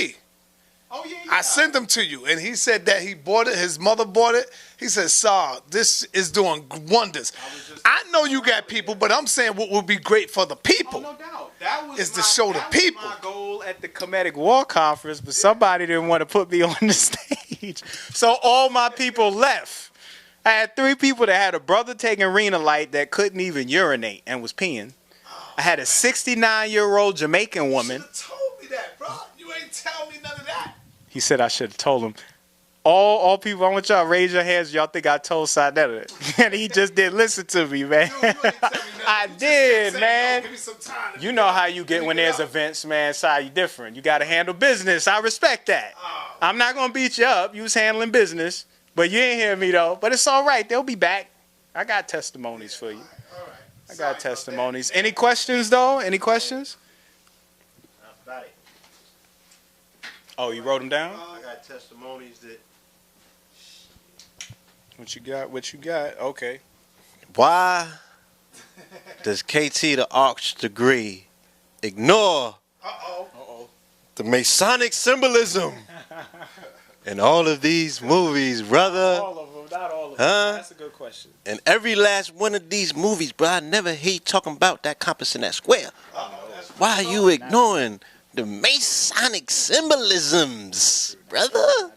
Oh, yeah. I sent them to you, and he said that he bought it. His mother bought it. He said, "Sir, this is doing wonders." I know you got people, but I'm saying what would be great for the people. No doubt. That was to show the people. My goal at the Comedic War Conference, but somebody didn't want to put me on the stage, so all my people left. I had 3 people that had a brother taking Renalite that couldn't even urinate and was peeing. I had a 69-year-old Jamaican woman. You should have told me that, bro. You ain't tell me none of that. He said I should have told him. All people, I want y'all to raise your hands. Y'all think I told Sonetta. And he just didn't listen to me, man. You ain't tell me nothing. I You just did, say, man. "Yo, give me some time." You know how you get when there's events, man. Si, you different. You got to handle business. I respect that. I'm not going to beat you up. You was handling business. But you ain't hear me, though. But it's all right. They'll be back. I got testimonies for you. All right. I got testimonies. Any questions, though? Any questions? Oh, you wrote them down? I got testimonies that. What you got? What you got? Okay. Why does KT the Arch Degree ignore the Masonic symbolism in all of these movies, brother? All of them, not all of Huh? them. That's a good question. In every last one of these movies, bro, I never hear you talking about that compass and that square. Why are you ignoring the Masonic symbolisms, brother?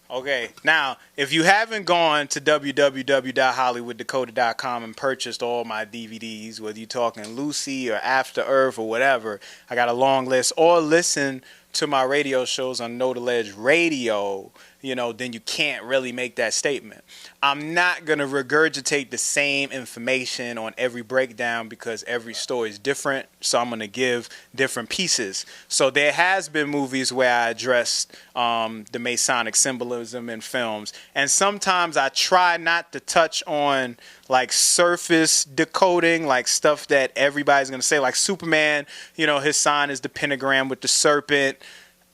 Okay, now, if you haven't gone to www.hollywooddakota.com and purchased all my DVDs, whether you're talking Lucy or After Earth or whatever, I got a long list, or listen to my radio shows on Know the Ledge Radio, then you can't really make that statement. I'm not going to regurgitate the same information on every breakdown because every story is different, so I'm going to give different pieces. So there has been movies where I addressed the Masonic symbolism in films, and sometimes I try not to touch on like surface decoding, like stuff that everybody's going to say, like Superman, his sign is the pentagram with the serpent.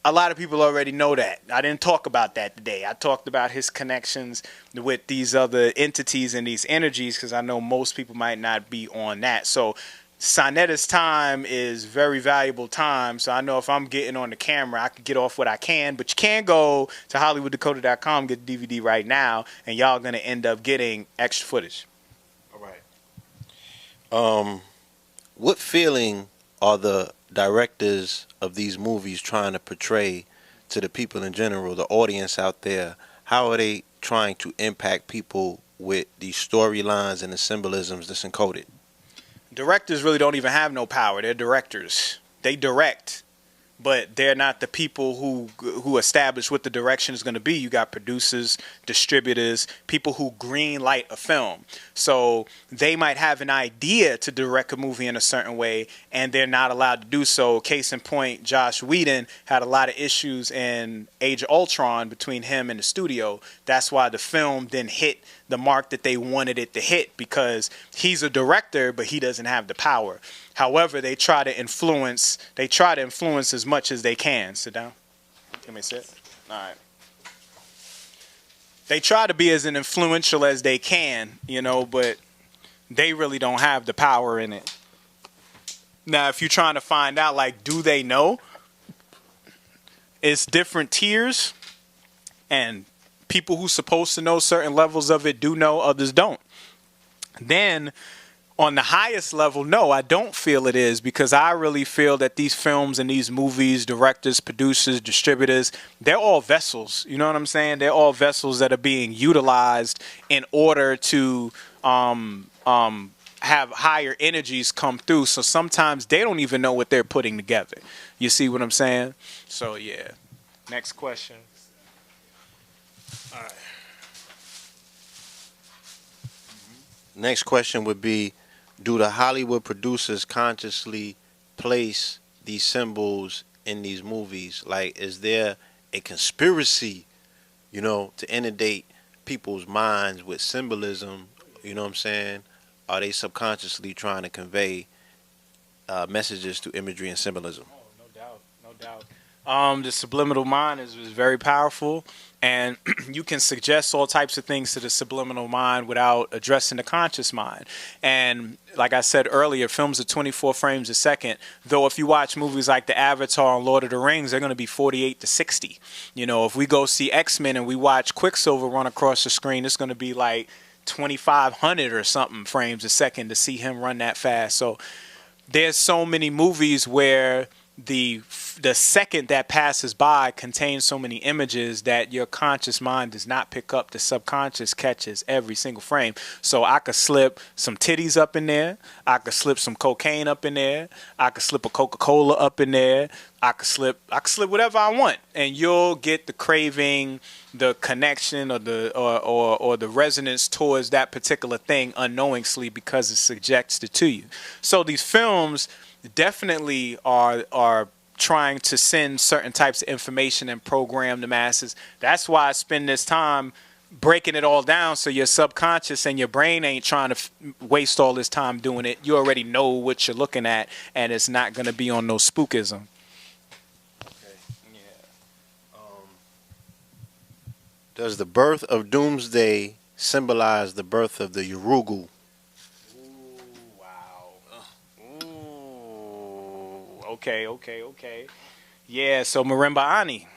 A lot of people already know that. I didn't talk about that today. I talked about his connections with these other entities and these energies because I know most people might not be on that. So Sonetta's time is very valuable time. So I know if I'm getting on the camera, I can get off what I can. But you can go to hollywooddakota.com, get the DVD right now, and y'all going to end up getting extra footage. All right. What feeling are the directors of these movies trying to portray to the people in general, the audience out there? How are they trying to impact people with these storylines and the symbolisms that's encoded? Directors really don't even have no power. They're directors. They direct, but they're not the people who establish what the direction is going to be. You got producers, distributors, people who green light a film. So they might have an idea to direct a movie in a certain way, and they're not allowed to do so. Case in point, Joss Whedon had a lot of issues in Age of Ultron between him and the studio. That's why the film didn't hit the mark that they wanted it to hit, because he's a director, but he doesn't have the power. However, they try to influence as much as they can. Sit down. Give me a sit. All right. They try to be as influential as they can, but they really don't have the power in it. Now, if you're trying to find out, do they know? It's different tiers, and people who's supposed to know certain levels of it do know, others don't. Then, on the highest level, no, I don't feel it is, because I really feel that these films and these movies, directors, producers, distributors, they're all vessels. You know what I'm saying? They're all vessels that are being utilized in order to have higher energies come through. So sometimes they don't even know what they're putting together. You see what I'm saying? So, yeah. Next question. All right. Next question would be, do the Hollywood producers consciously place these symbols in these movies? Is there a conspiracy, to inundate people's minds with symbolism? You know what I'm saying? Are they subconsciously trying to convey messages through imagery and symbolism? Oh, no doubt, no doubt. The subliminal mind is very powerful, and you can suggest all types of things to the subliminal mind without addressing the conscious mind. And like I said earlier, films are 24 frames a second, though if you watch movies like The Avatar and Lord of the Rings, they're going to be 48 to 60. If we go see X-Men and we watch Quicksilver run across the screen, it's going to be like 2,500 or something frames a second to see him run that fast. So there's so many movies where the second that passes by contains so many images that your conscious mind does not pick up. The subconscious catches every single frame. So I could slip some titties up in there. I could slip some cocaine up in there. I could slip a Coca-Cola up in there. I could slip whatever I want, and you'll get the craving, the connection, or the resonance towards that particular thing unknowingly, because it subjects it to you. So these films definitely are trying to send certain types of information and program the masses. That's why I spend this time breaking it all down, so your subconscious and your brain ain't trying to waste all this time doing it. You already know what you're looking at, and it's not going to be on no spookism. Okay. Yeah. Does the birth of Doomsday symbolize the birth of the Urugu? Okay. Yeah, so Marimba Ani.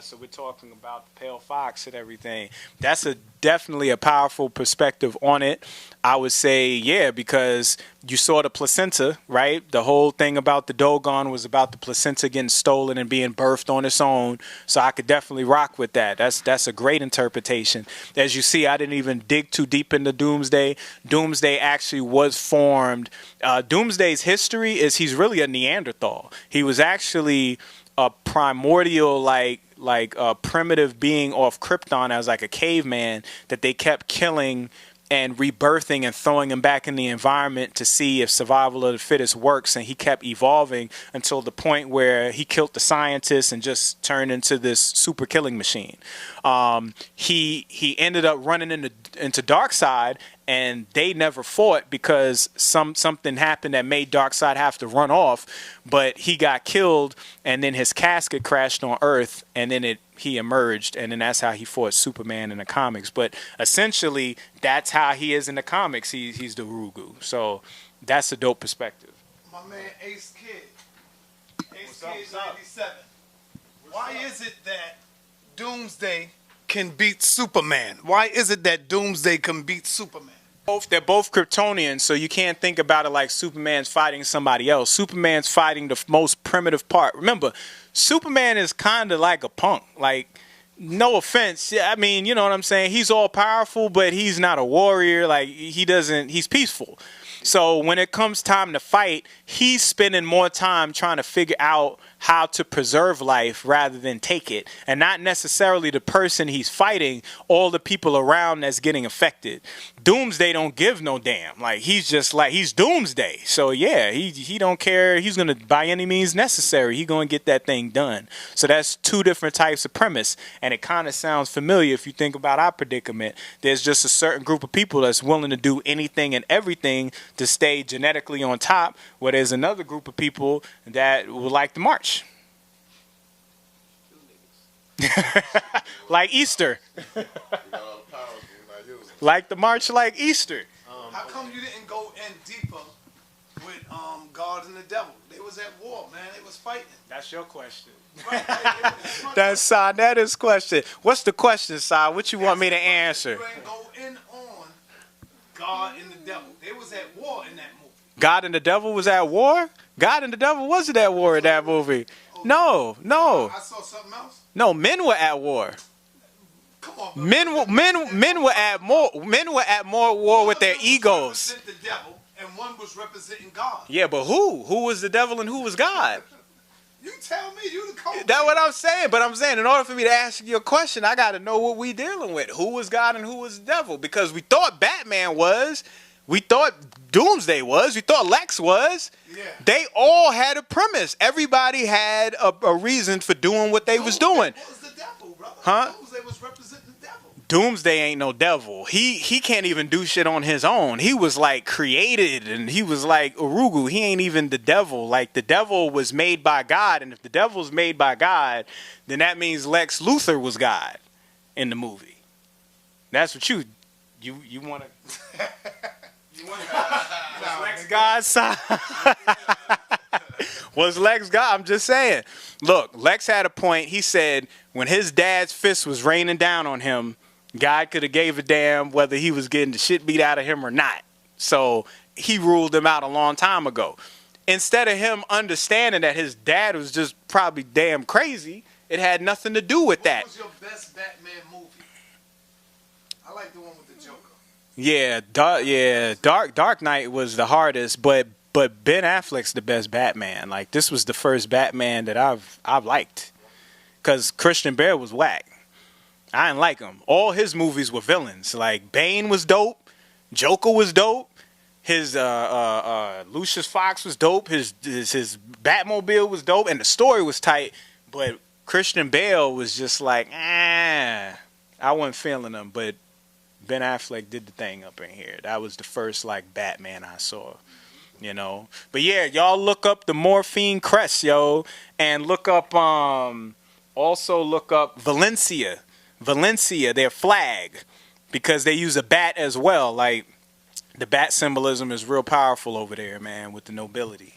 So we're talking about the pale fox and everything. That's definitely a powerful perspective on it. I would say, yeah, because you saw the placenta, right? The whole thing about the Dogon was about the placenta getting stolen and being birthed on its own. So I could definitely rock with that. That's a great interpretation. As you see, I didn't even dig too deep into Doomsday. Doomsday actually was formed. Doomsday's history is he's really a Neanderthal. He was actually a primordial, like a primitive being off Krypton as like a caveman that they kept killing and rebirthing and throwing him back in the environment to see if survival of the fittest works. And he kept evolving until the point where he killed the scientists and just turned into this super killing machine. He ended up running into Darkseid, and they never fought because something happened that made Darkseid have to run off. But he got killed, and then his casket crashed on Earth, and then he emerged, and then that's how he fought Superman in the comics. But essentially, that's how he is in the comics. He's the Urugu. So that's a dope perspective. My man Ace Kid. Ace Kid 97. Why is it that Doomsday can beat Superman? Why is it that Doomsday can beat Superman? They're both Kryptonians, so you can't think about it like Superman's fighting somebody else. Superman's fighting the most primitive part. Remember, Superman is kind of like a punk. Like, no offense. Yeah, I mean, you know what I'm saying? He's all powerful, but he's not a warrior. Like, he's peaceful. So when it comes time to fight, he's spending more time trying to figure out how to preserve life rather than take it. And not necessarily the person he's fighting, all the people around that's getting affected. Doomsday don't give no damn. Like, he's just like, he's Doomsday. So yeah, he don't care. He's going to, by any means necessary, he's going to get that thing done. So that's two different types of premise. And it kind of sounds familiar if you think about our predicament. There's just a certain group of people that's willing to do anything and everything to stay genetically on top, where there's another group of people that would like to march. Like Easter. Like the march like Easter. How come you didn't go in deeper with God and the devil? They was at war, man. They was fighting. That's your question. Right? That's Sanetta's question. What's the question, Si? What you want me to answer? You ain't go in on God and the devil. They was at war in that movie. God and the devil was at war? God and the devil wasn't at war in that movie. No. I saw something else. No, men were at war. Come on, Men were at more war with their egos. Represent the devil, and one was representing God. Yeah, but who? Who was the devil and who was God? You tell me. You the coach. That's what I'm saying. But I'm saying, in order for me to ask you a question, I got to know what we dealing with. Who was God and who was the devil? Because we thought Batman was. We thought Doomsday was. We thought Lex was. Yeah. They all had a premise. Everybody had a reason for doing what they was doing. What was the devil, brother? Huh? Doomsday was representing the devil. Doomsday ain't no devil. He can't even do shit on his own. He was like created, and he was like Urugu. He ain't even the devil. Like, the devil was made by God, and if the devil's made by God, then that means Lex Luthor was God in the movie. That's what you want to. Was Lex God's side? Was Lex God? I'm just saying. Look, Lex had a point. He said when his dad's fist was raining down on him, God could have gave a damn whether he was getting the shit beat out of him or not. So he ruled him out a long time ago. Instead of him understanding that his dad was just probably damn crazy, it had nothing to do with that. What was your best Batman movie? I like the one with the Joker. Dark Knight was the hardest, but Ben Affleck's the best Batman. Like, this was the first Batman that I've liked, because Christian Bale was whack. I didn't like him. All his movies were villains. Like, Bane was dope, Joker was dope, his Lucius Fox was dope, his Batmobile was dope, and the story was tight. But Christian Bale was just like, I wasn't feeling him, but Ben Affleck did the thing up in here. That was the first, like, Batman I saw, you know. But yeah, y'all look up the Morphine Crest, yo, and look up, also look up Valencia, their flag, because they use a bat as well. Like, the bat symbolism is real powerful over there, man, with the nobility.